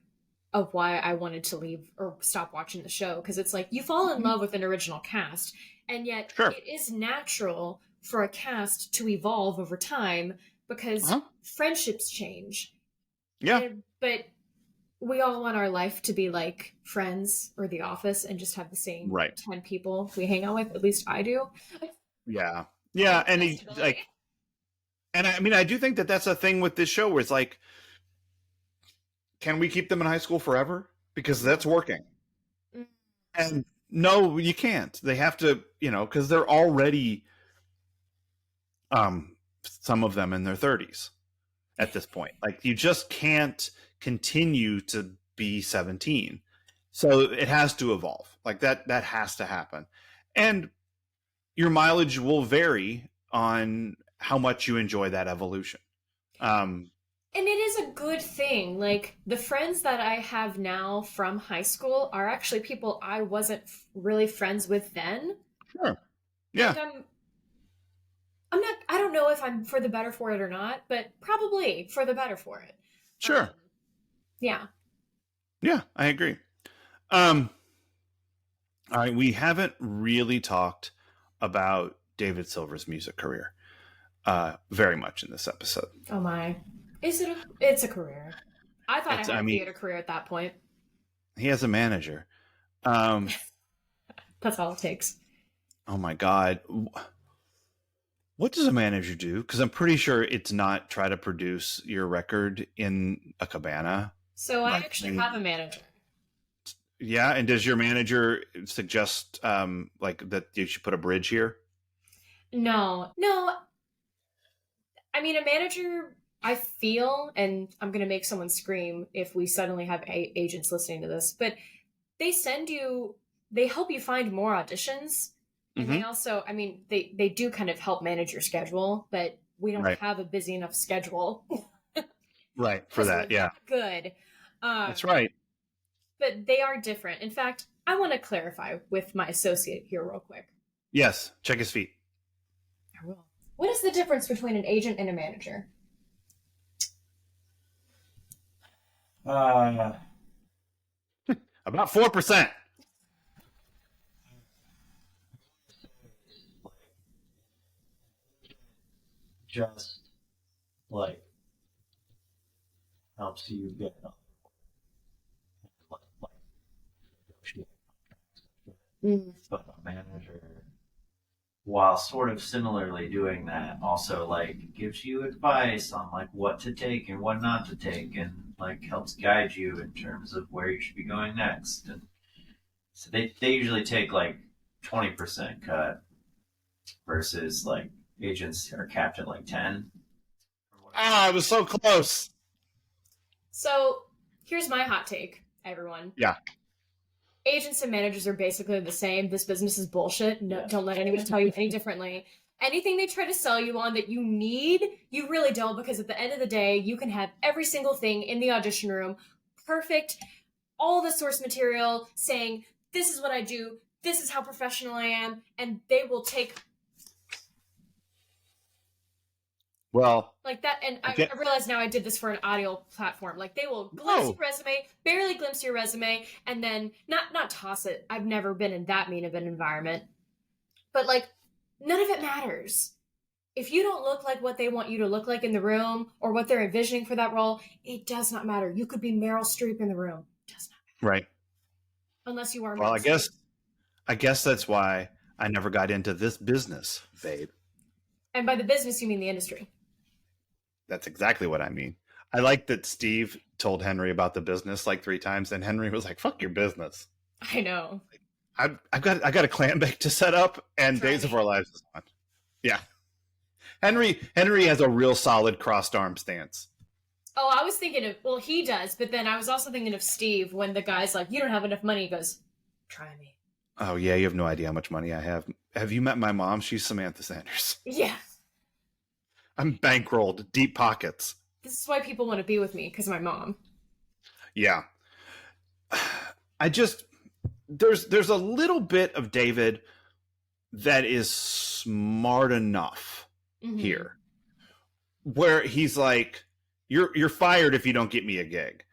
of why I wanted to leave or stop watching the show, because it's like you fall in love with an original cast, and yet it is natural for a cast to evolve over time because friendships change. Yeah. But we all want our life to be like Friends or The Office and just have the same 10 people we hang out with. At least I do. Yeah. Yeah. And I mean, I do think that that's a thing with this show where it's like, can we keep them in high school forever? Because that's working. And no, you can't. They have to, because they're already, some of them in their 30s at this point. Like, you just can't continue to be 17. So it has to evolve. Like that has to happen. And your mileage will vary on how much you enjoy that evolution. And it is a good thing. Like, the friends that I have now from high school are actually people I wasn't really friends with then. Sure. Yeah. I'm not, I don't know if I'm for the better for it or not, but probably for the better for it. Sure. Yeah. Yeah, I agree. All right, we haven't really talked about David Silver's music career very much in this episode. Oh my. It's a career. I thought I had a career at that point. He has a manager. That's all it takes. Oh my God. What does a manager do? Because I'm pretty sure it's not try to produce your record in a cabana. So I actually have a manager. Yeah, and does your manager suggest like that you should put a bridge here? No. I mean, a manager, I feel, and I'm going to make someone scream if we suddenly have agents listening to this, but they help you find more auditions. And they also, I mean, they do kind of help manage your schedule, but we don't have a busy enough schedule. Right, for that, yeah. Good. That's right. But they are different. In fact, I want to clarify with my associate here real quick. Yes, check his feet. I will. What is the difference between an agent and a manager? About 4%. Just like helps you get like negotiate contracts. But a manager, while sort of similarly doing that, also like gives you advice on like what to take and what not to take, and like helps guide you in terms of where you should be going next. And so they usually take like 20% cut versus like agents are capped at like 10. I was so close. So here's my hot take, everyone. Yeah. Agents and managers are basically the same. This business is bullshit. No, don't let anyone tell you any differently. anything they try to sell you on that you need, you really don't, because at the end of the day, you can have every single thing in the audition room, perfect, all the source material saying, this is what I do, this is how professional I am, and they will take Well, like that. And okay. I realize now I did this for an audio platform. Like they will glimpse Oh. your resume, barely glimpse your resume, and then not toss it. I've never been in that mean of an environment. But like none of it matters. If you don't look like what they want you to look like in the room or what they're envisioning for that role, it does not matter. You could be Meryl Streep in the room. It does not matter. Right. Unless you are Well, Meryl I guess that's why I never got into this business, babe. And by the business, you mean the industry. That's exactly what I mean. I like that Steve told Henry about the business like 3 times, and Henry was like, "Fuck your business." I know. I got a clam bake to set up, and Try Days of me. Our Lives is on. Yeah, Henry has a real solid crossed arm stance. Oh, I was thinking of, well, he does, but then I was also thinking of Steve when the guy's like, you don't have enough money. He goes, try me. Oh yeah, you have no idea how much money I have. Have you met my mom? She's Samantha Sanders. Yeah. I'm bankrolled, deep pockets. This is why people want to be with me, because of my mom. Yeah. There's a little bit of David that is smart enough Mhm. here where he's like, you're fired if you don't get me a gig.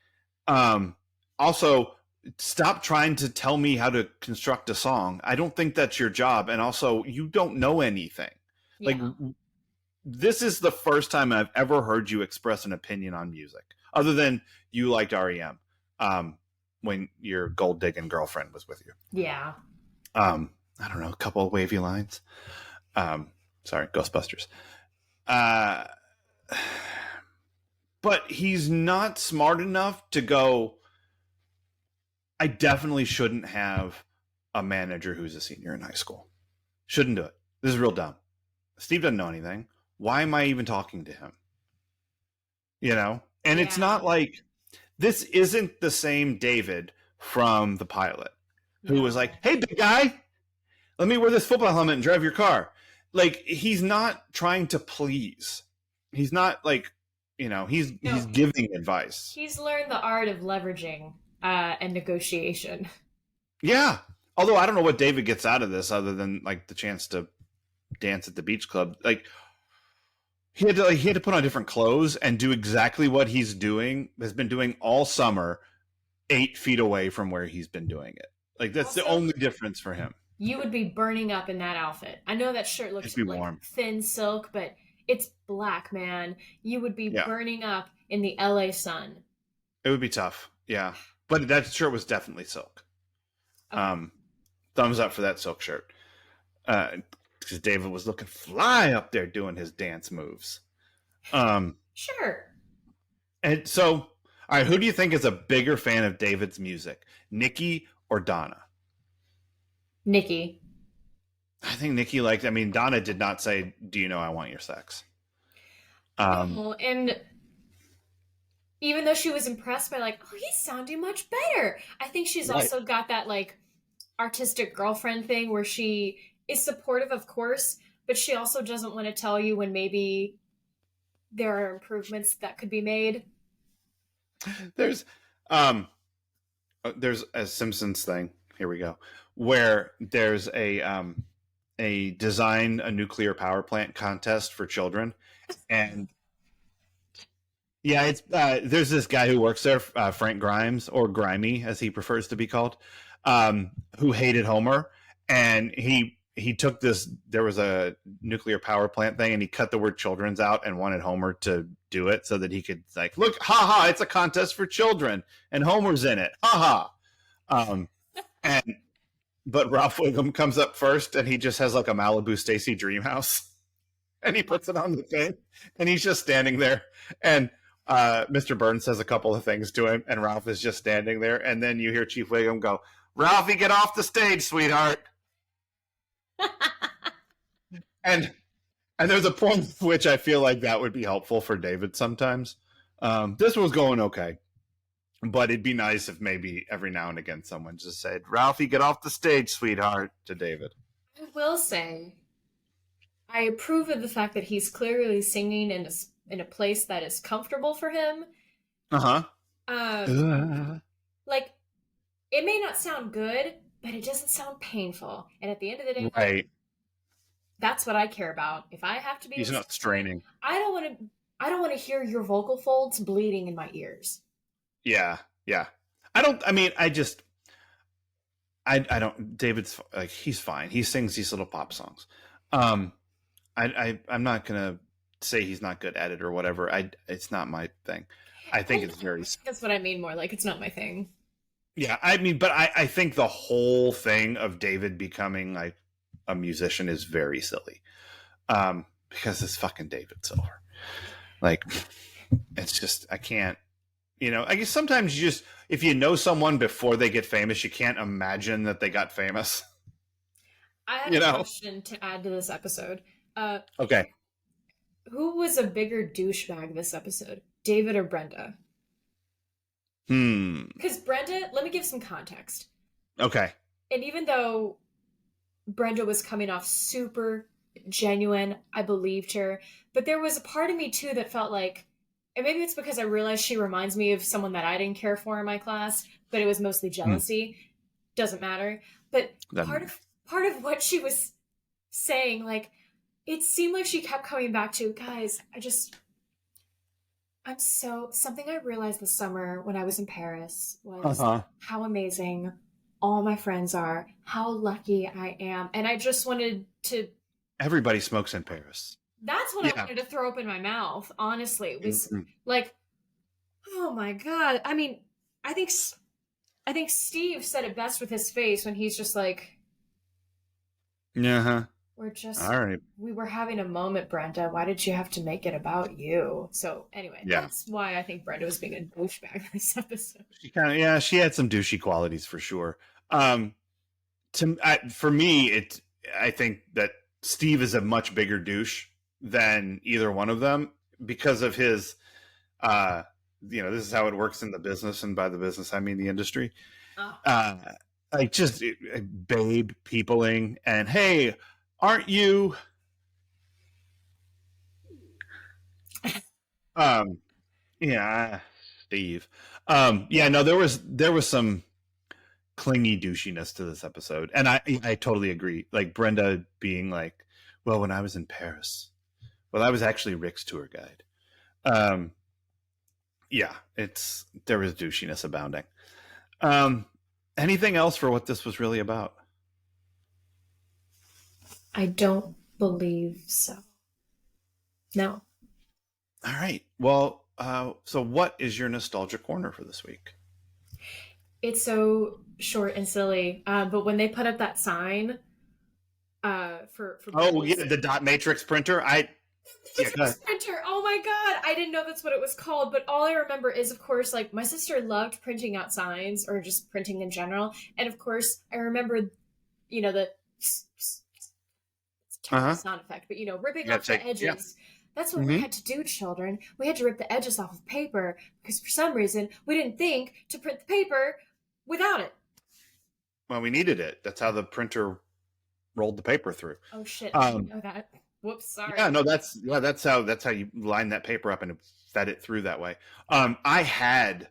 Also, stop trying to tell me how to construct a song. I don't think that's your job. And also, you don't know anything. Yeah. Like, this is the first time I've ever heard you express an opinion on music, other than you liked REM when your gold digging girlfriend was with you. Yeah. I don't know, a couple of wavy lines. Sorry, Ghostbusters. But he's not smart enough to go, I definitely shouldn't have a manager who's a senior in high school. Shouldn't do it. This is real dumb. Steve doesn't know anything. Why am I even talking to him? You know? And it's Yeah. not like, this isn't the same David from the pilot who was like, hey, big guy, let me wear this football helmet and drive your car. Like, he's not trying to please. He's not like, he's giving advice. He's learned the art of leveraging and negotiation. Yeah. Although I don't know what David gets out of this other than like the chance to dance at the beach club. Like, he had to put on different clothes and do exactly what has been doing all summer, 8 feet away from where he's been doing it. Like, that's the Also, only difference for him. You would be burning up in that outfit. I know that shirt looks It'd be like warm. thin silk, but it's black, man. You would be burning up in the LA sun. It would be tough. Yeah. But that shirt was definitely silk. Okay. Thumbs up for that silk shirt. Because David was looking fly up there doing his dance moves. Sure. And so, all right, who do you think is a bigger fan of David's music, Nikki or Donna? Nikki. I think Nikki Donna did not say, do you know I want your sex? And even though she was impressed by like, oh, he's sounding much better. I think she's also got that like artistic girlfriend thing where she is supportive, of course, but she also doesn't want to tell you when maybe there are improvements that could be made. There's a Simpsons thing. Here we go. Where there's a design a nuclear power plant contest for children, and yeah, it's there's this guy who works there, Frank Grimes, or Grimy as he prefers to be called, who hated Homer, and he took this. There was a nuclear power plant thing, and he cut the word "children's" out and wanted Homer to do it so that he could like, look, haha, it's a contest for children, and Homer's in it, haha. But Ralph Wiggum comes up first, and he just has like a Malibu Stacy dream house, and he puts it on the thing, and he's just standing there, and Mr. Burns says a couple of things to him, and Ralph is just standing there, and then you hear Chief Wiggum go, "Ralphie, get off the stage, sweetheart." and there's a point at which I feel like that would be helpful for David sometimes. This was going okay. But it'd be nice if maybe every now and again someone just said, "Ralphie, get off the stage, sweetheart," to David. I will say, I approve of the fact that he's clearly singing in a place that is comfortable for him. Uh-huh. Um, like, it may not sound good, but it doesn't sound painful. And at the end of the day, Right. that's what I care about. If I have to be, He's not straining. I don't want to. I don't want to hear your vocal folds bleeding in my ears. Yeah. Yeah. I don't. David's like, he's fine. He sings these little pop songs. I'm not gonna say he's not good at it or whatever. It's not my thing. I think it's very. That's what I mean more. Like, it's not my thing. Yeah, I mean, but I think the whole thing of David becoming like a musician is very silly, because it's fucking David Silver. Like, it's just, I can't. I guess sometimes you just, if you know someone before they get famous, you can't imagine that they got famous. I had a question to add to this episode. Okay. Who was a bigger douchebag this episode, David or Brenda? Because Brenda, let me give some context. Okay. And even though Brenda was coming off super genuine, I believed her, but there was a part of me too that felt like, and maybe it's because I realized she reminds me of someone that I didn't care for in my class, but it was mostly jealousy. Doesn't matter. But part of what she was saying, like, it seemed like she kept coming back to, guys, something I realized this summer when I was in Paris was how amazing all my friends are, how lucky I am. And I just wanted to. Everybody smokes in Paris. That's what I wanted to throw up in my mouth, honestly. It was like, oh my God. I mean, I think Steve said it best with his face when he's just like, we're just, all right. We were having a moment, Brenda. Why did you have to make it about you? So anyway, that's why I think Brenda was being a douchebag this episode. She had some douchey qualities for sure. For me, I think that Steve is a much bigger douche than either one of them because of his, this is how it works in the business, and by the business I mean the industry. Like just babe peopling and hey, aren't you? Steve. No, there was some clingy douchiness to this episode, and I totally agree. Like Brenda being like, well, when I was in Paris, well, I was actually Rick's tour guide. There was douchiness abounding. Anything else for what this was really about? I don't believe so. No. All right. Well, so what is your nostalgia corner for this week? It's so short and silly, but when they put up that sign for the dot matrix printer, printer. Oh my God, I didn't know that's what it was called. But all I remember is, of course, like my sister loved printing out signs or just printing in general, and of course, I remember, the sound effect, but ripping off the edges. Yeah. That's what we had to do, children. We had to rip the edges off of paper because for some reason we didn't think to print the paper without it. Well, we needed it. That's how the printer rolled the paper through. Oh shit! I didn't know that. Whoops, sorry. Yeah, no, that's how you line that paper up and fed it through that way. I had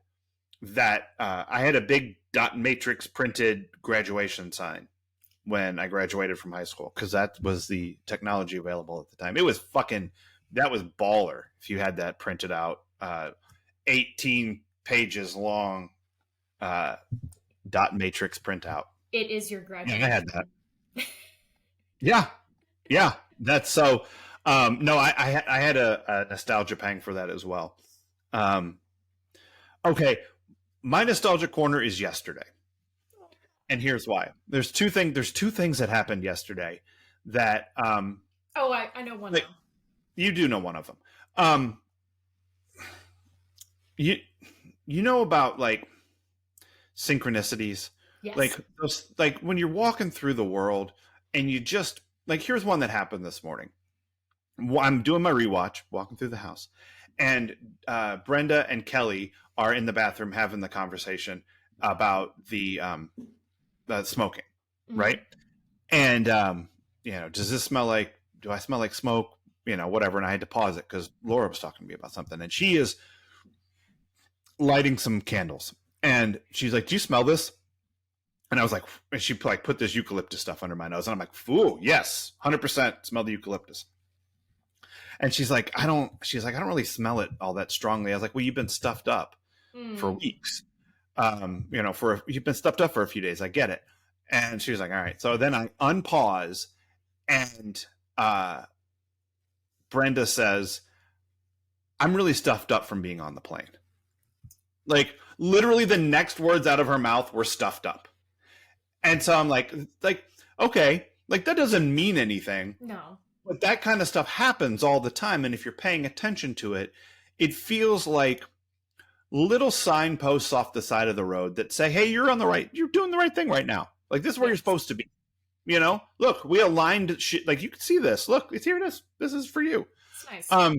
that. I had a big dot matrix printed graduation sign when I graduated from high school because that was the technology available at the time. It was that was baller if you had that printed out, 18 pages long, dot matrix printout. It is your graduation. Yeah, I had that. Yeah. That's so. No, I had a nostalgia pang for that as well. Okay, my nostalgia corner is yesterday, and here's why. There's two things that happened yesterday that. I know one. You do know one of them. You know about like synchronicities. Yes. Like those, like when you're walking through the world and you just like, here's one that happened this morning. I'm doing my rewatch, walking through the house, and Brenda and Kelly are in the bathroom having the conversation about the smoking, right? And does this smell like do I smell like smoke? Whatever. And I had to pause it because Laura was talking to me about something, and she is lighting some candles, and she's like, "Do you smell this?" And I was like, and she like put this eucalyptus stuff under my nose, and I'm like, "Ooh, yes, 100% smell the eucalyptus." And she's like, I don't really smell it all that strongly. I was like, well, you've been stuffed up for weeks. You've been stuffed up for a few days. I get it. And she was like, all right. So then I unpause, and Brenda says, I'm really stuffed up from being on the plane. Like, literally the next words out of her mouth were stuffed up. And so I'm like, okay, like that doesn't mean anything. No. But that kind of stuff happens all the time. And if you're paying attention to it, it feels like little signposts off the side of the road that say, hey, you're doing the right thing right now. Like, this is where you're supposed to be. Look, we aligned shit. Like, you can see this. Look, here it is. This is for you. It's nice.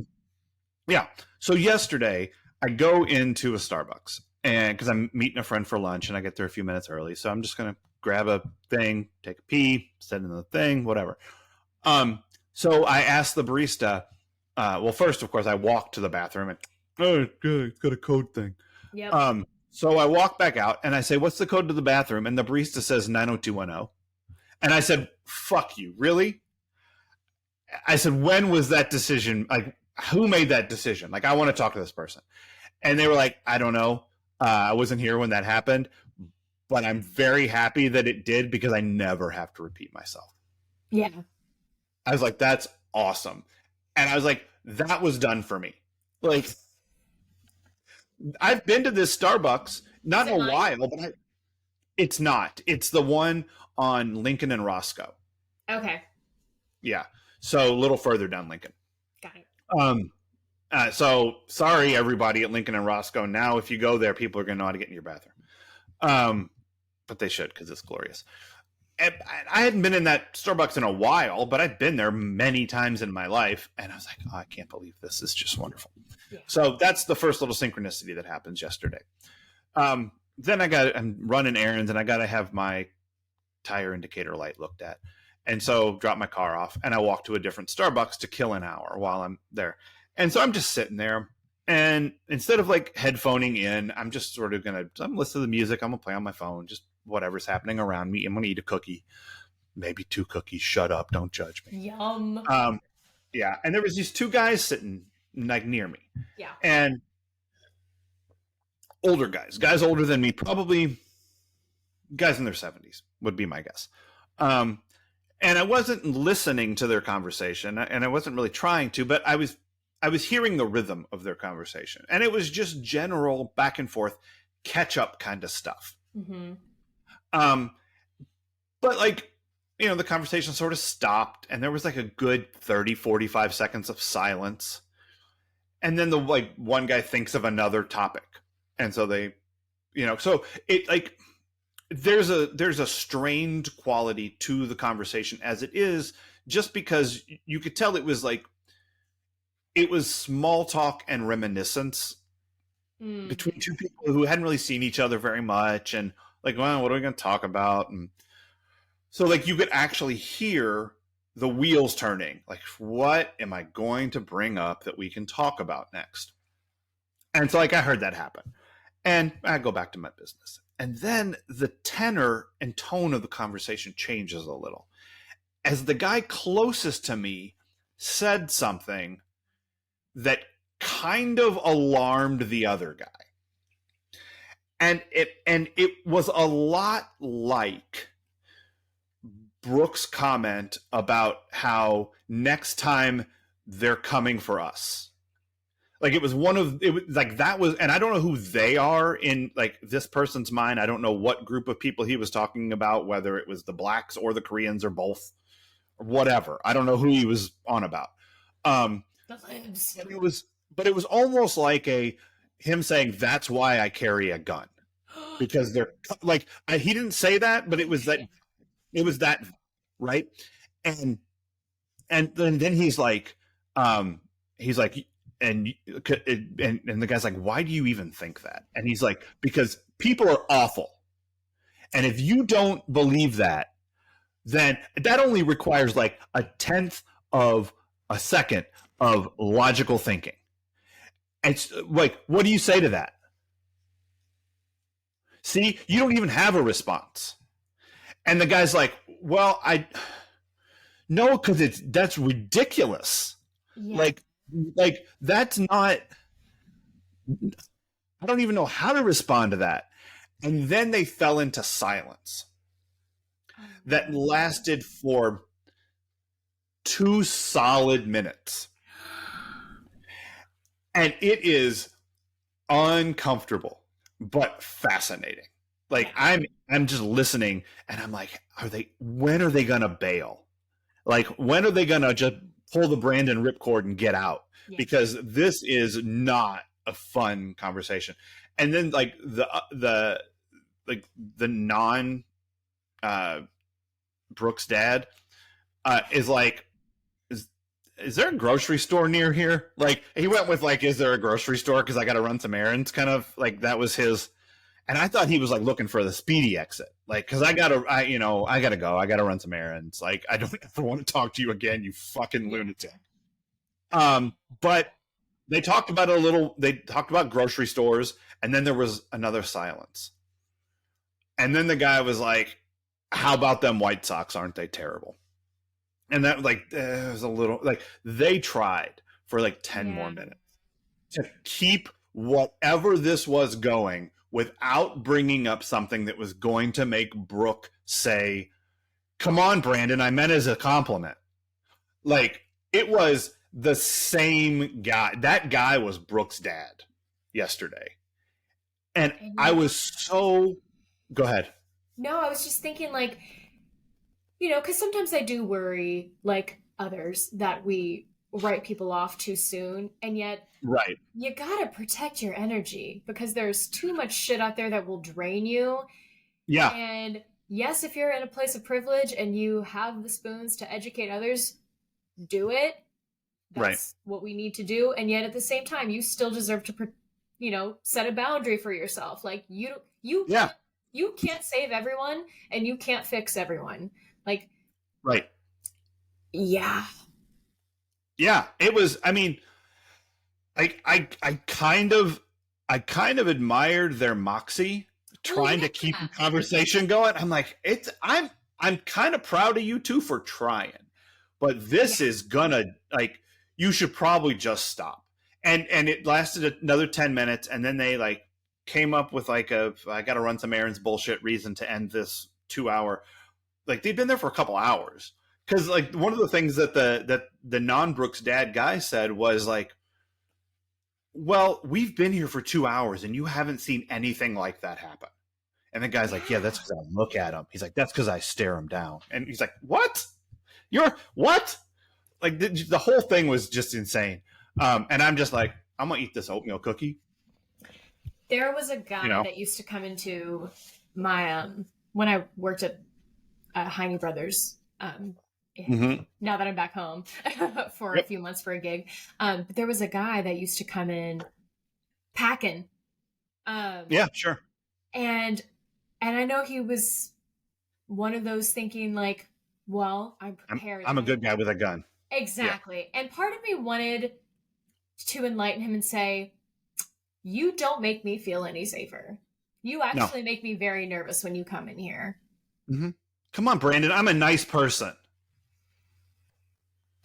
Yeah. So yesterday I go into a Starbucks, and because I'm meeting a friend for lunch, and I get there a few minutes early. So I'm just going to grab a thing, take a pee, send in the thing, whatever. So I asked the barista, well, first, of course, I walked to the bathroom, and, oh, good, it's got a code thing. Yep. So I walk back out, and I say, what's the code to the bathroom? And the barista says 90210. And I said, fuck you, really? I said, when was that decision? Like, who made that decision? Like, I want to talk to this person. And they were like, I don't know. I wasn't here when that happened, but I'm very happy that it did because I never have to repeat myself. Yeah. I was like, that's awesome. And I was like, that was done for me. Like, I've been to this Starbucks, not in a while, but it's not. It's the one on Lincoln and Roscoe. Okay. Yeah. So a little further down Lincoln. Got it. So sorry, everybody at Lincoln and Roscoe. Now, if you go there, people are going to know how to get in your bathroom. But they should, because it's glorious. And I hadn't been in that Starbucks in a while, but I've been there many times in my life. And I was like, oh, I can't believe this. It's just wonderful. Yeah. So that's the first little synchronicity that happens yesterday. Then I'm running errands, and I got to have my tire indicator light looked at. And so drop my car off, and I walk to a different Starbucks to kill an hour while I'm there. And so I'm just sitting there, and instead of like headphoning in, I'm just sort of I'm listening to the music. I'm going to play on my phone, just whatever's happening around me. I'm going to eat a cookie, maybe 2 cookies. Shut up. Don't judge me. Yum. Yeah. And there was these 2 guys sitting like near me. Yeah. And older guys older than me, probably guys in their 70s would be my guess. And I wasn't listening to their conversation, and I wasn't really trying to, but I was hearing the rhythm of their conversation, and it was just general back and forth catch up kind of stuff. Mm-hmm. But like, the conversation sort of stopped, and there was like a good 30-45 seconds of silence. And then one guy thinks of another topic. And so they, so it like, there's a strained quality to the conversation as it is, just because you could tell it was small talk and reminiscence between 2 people who hadn't really seen each other very much. And like, well, what are we going to talk about? And so like, you could actually hear the wheels turning. Like, what am I going to bring up that we can talk about next? And so like, I heard that happen, and I go back to my business. And then the tenor and tone of the conversation changes a little as the guy closest to me said something that kind of alarmed the other guy. And it was a lot like Brooke's comment about how next time they're coming for us. Like, it was that was, and I don't know who they are in like this person's mind. I don't know what group of people he was talking about, whether it was the blacks or the Koreans or both or whatever. I don't know who he was on about. But it was almost like him saying, that's why I carry a gun, because they're like, he didn't say that, but it was that, right. And then he's like, and the guy's like, why do you even think that? And he's like, because people are awful. And if you don't believe that, then that only requires like 1/10 of a second of logical thinking. It's like, what do you say to that? See, you don't even have a response. And the guy's like, well, no, because that's ridiculous. Yeah. Like that's not, I don't even know how to respond to that. And then they fell into silence that lasted for 2 solid minutes. And it is uncomfortable, but fascinating. Like I'm just listening and I'm like, when are they gonna bail? Like, when are they gonna just pull the Brandon ripcord and get out? Yeah. Because this is not a fun conversation. And then like the non Brooks dad is like, is there a grocery store near here? Like, he went with like, is there a grocery store? Because I got to run some errands. Kind of like that was his. And I thought he was like looking for the speedy exit. Like, because I gotta go. I gotta run some errands. Like, I don't ever want to talk to you again, you fucking lunatic. But they talked about it a little. They talked about grocery stores, and then there was another silence. And then the guy was like, "How about them White Sox? Aren't they terrible?" And that like was a little like they tried for like 10 more minutes to keep whatever this was going without bringing up something that was going to make Brooke say, "Come on, Brandon, I meant as a compliment." Like, it was the same guy. That guy was Brooke's dad yesterday. And I was so... Go ahead. No, I was just thinking, like, you know, because sometimes I do worry, like others, that we write people off too soon. And yet, right, you gotta protect your energy because there's too much shit out there that will drain you. Yeah. And yes, if you're in a place of privilege and you have the spoons to educate others, do it. That's what we need to do. And yet at the same time, you still deserve to, set a boundary for yourself. Like, you can't save everyone and you can't fix everyone. Like, right. Yeah. Yeah. It was, I mean, I kind of admired their moxie trying to keep the conversation going. I'm like, I'm kind of proud of you two for trying, but this is gonna, like, you should probably just stop. And it lasted another 10 minutes. And then they like came up with like I got to run some errands bullshit reason to end this 2 hour. Like, they'd been there for a couple hours. Cause like one of the things that the non-Brooks dad guy said was like, well, we've been here for 2 hours and you haven't seen anything like that happen. And the guy's like, yeah, that's because I look at him. He's like, that's because I stare him down. And he's like, what? You're what? Like, the whole thing was just insane. And I'm just like, I'm going to eat this oatmeal cookie. There was a guy that used to come into my, when I worked at Heine Brothers, now that I'm back home for a few months for a gig. But there was a guy that used to come in packing. Yeah, sure. And I know he was one of those thinking like, well, I'm prepared. I'm a good guy with a gun. Exactly. Yeah. And part of me wanted to enlighten him and say, you don't make me feel any safer. You actually make me very nervous when you come in here. Mm-hmm. Come on, Brandon. I'm a nice person.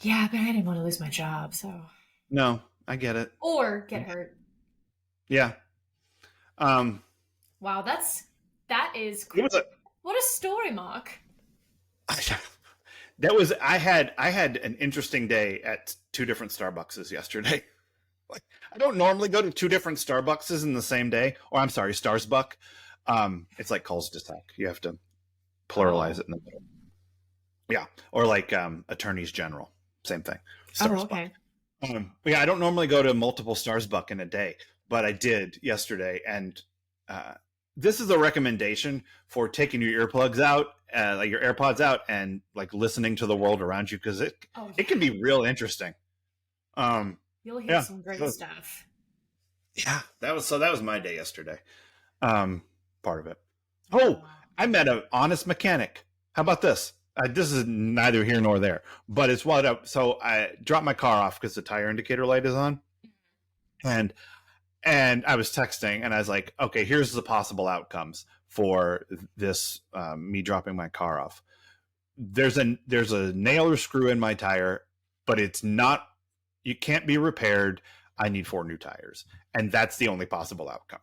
Yeah, but I didn't want to lose my job, so. No, I get it. Or get hurt. Yeah. Wow, that is cool. What a story, Mark. I had an interesting day at 2 different Starbuckses yesterday. Like, I don't normally go to 2 different Starbuckses in the same day. Or I'm sorry, Starsbuck. It's like calls to talk. You have to pluralize it in the middle. Yeah. Or like attorneys general. Same thing. Starsbuck. Okay. Yeah, I don't normally go to multiple Starsbuck in a day, but I did yesterday. And this is a recommendation for taking your earplugs out, like your AirPods out, and like listening to the world around you, because it can be real interesting. You'll hear some great stuff. Yeah, that was my day yesterday. Part of it. Oh, I met an honest mechanic. How about this? this is neither here nor there, but it's what up. So I dropped my car off because the tire indicator light is on, and I was texting, and I was like, okay, here's the possible outcomes for this, me dropping my car off. There's a nail or screw in my tire, but it's not. You can't be repaired. I need 4 new tires, and that's the only possible outcome.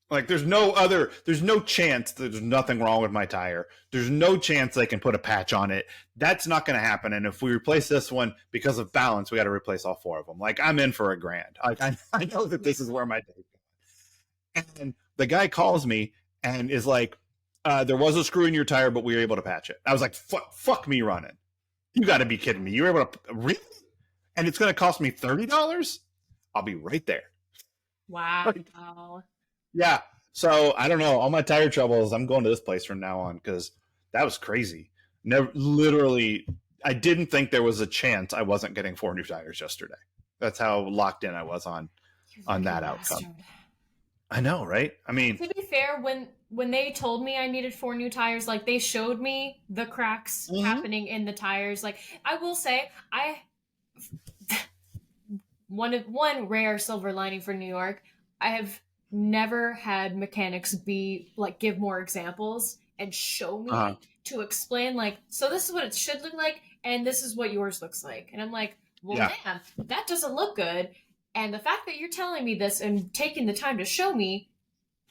Like, there's no chance that there's nothing wrong with my tire. There's no chance they can put a patch on it. That's not going to happen. And if we replace this one because of balance, we got to replace all 4 of them. Like, I'm in for $1,000. Like, I know that this is where my day's going. And the guy calls me and is like, there was a screw in your tire, but we were able to patch it. I was like, fuck me running. You got to be kidding me. You were able to, really? And it's going to cost me $30? I'll be right there. Wow. Yeah. So I don't know. All my tire troubles, I'm going to this place from now on because that was crazy. Never, literally, I didn't think there was a chance I wasn't getting 4 new tires yesterday. That's how locked in I was on that outcome. I know, right? I mean, to be fair, when they told me I needed 4 new tires, like, they showed me the cracks happening in the tires. Like, I will say, one rare silver lining for New York, I have never had mechanics give more examples and show me to explain, like, so this is what it should look like and this is what yours looks like. And I'm like, well, damn, that doesn't look good. And the fact that you're telling me this and taking the time to show me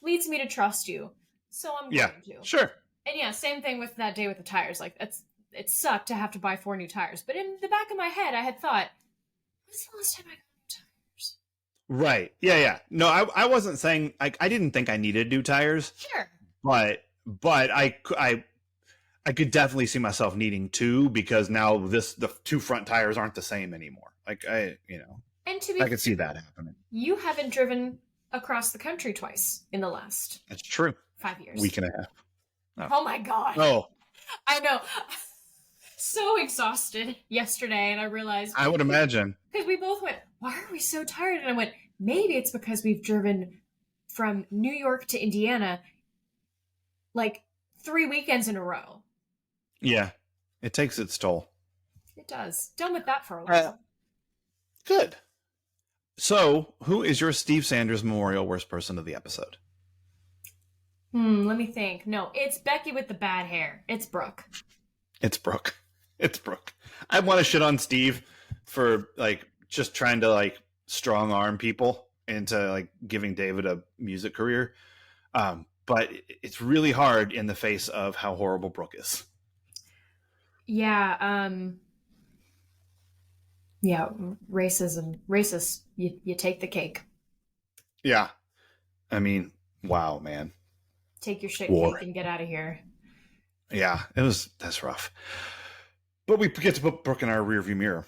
leads me to trust you. So I'm going to. Sure. And same thing with that day with the tires. Like, it sucked to have to buy 4 new tires. But in the back of my head, I had thought, when's the last time I got new tires? Right. Yeah. No, I wasn't saying, I didn't think I needed new tires. Sure. But I could definitely see myself needing 2 because now the 2 front tires aren't the same anymore. Like, and I could see that happening. You haven't driven across the country twice in the last. That's true. 5 years. Week and a half. Oh my God. Oh. I know. So exhausted yesterday, and I realized. I would imagine. Because we both went, why are we so tired? And I went, maybe it's because we've driven from New York to Indiana like 3 weekends in a row. Yeah. It takes its toll. It does. Done with that for a while. Good. So, who is your Steve Sanders Memorial Worst Person of the episode? Let me think. No, it's Becky with the bad hair. It's Brooke. It's Brooke. I want to shit on Steve for, like, just trying to, like, strong arm people into, like, giving David a music career. But it's really hard in the face of how horrible Brooke is. Yeah. Yeah, racism. Racist, you take the cake. Yeah. I mean, wow, man. Take your shit cake and get out of here. Yeah, that's rough. But we get to put Brooke in our rearview mirror.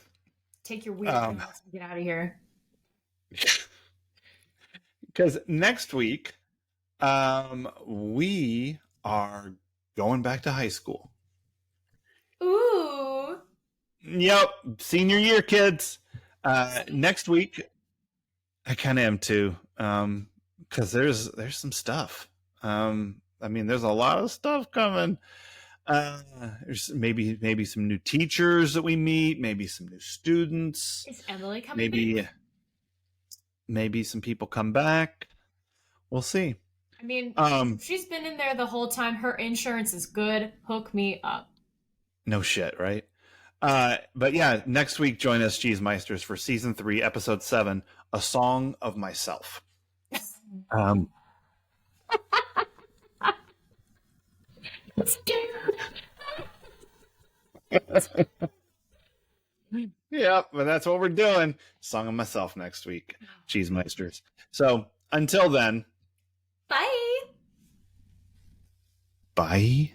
Take your weird and get out of here. Because next week, we are going back to high school. Ooh. Yep, senior year, kids. Next week, I kind of am too, because there's some stuff. I mean, there's a lot of stuff coming. There's maybe some new teachers that we meet, maybe some new students. Is Emily coming back? Maybe some people come back. We'll see. I mean, she's been in there the whole time. Her insurance is good. Hook me up. No shit, right? But yeah, next week, join us, Cheese Meisters, for season 3, episode 7, A Song of Myself. Yeah, but that's what we're doing. Song of Myself next week, Cheese Meisters. So until then, bye. Bye.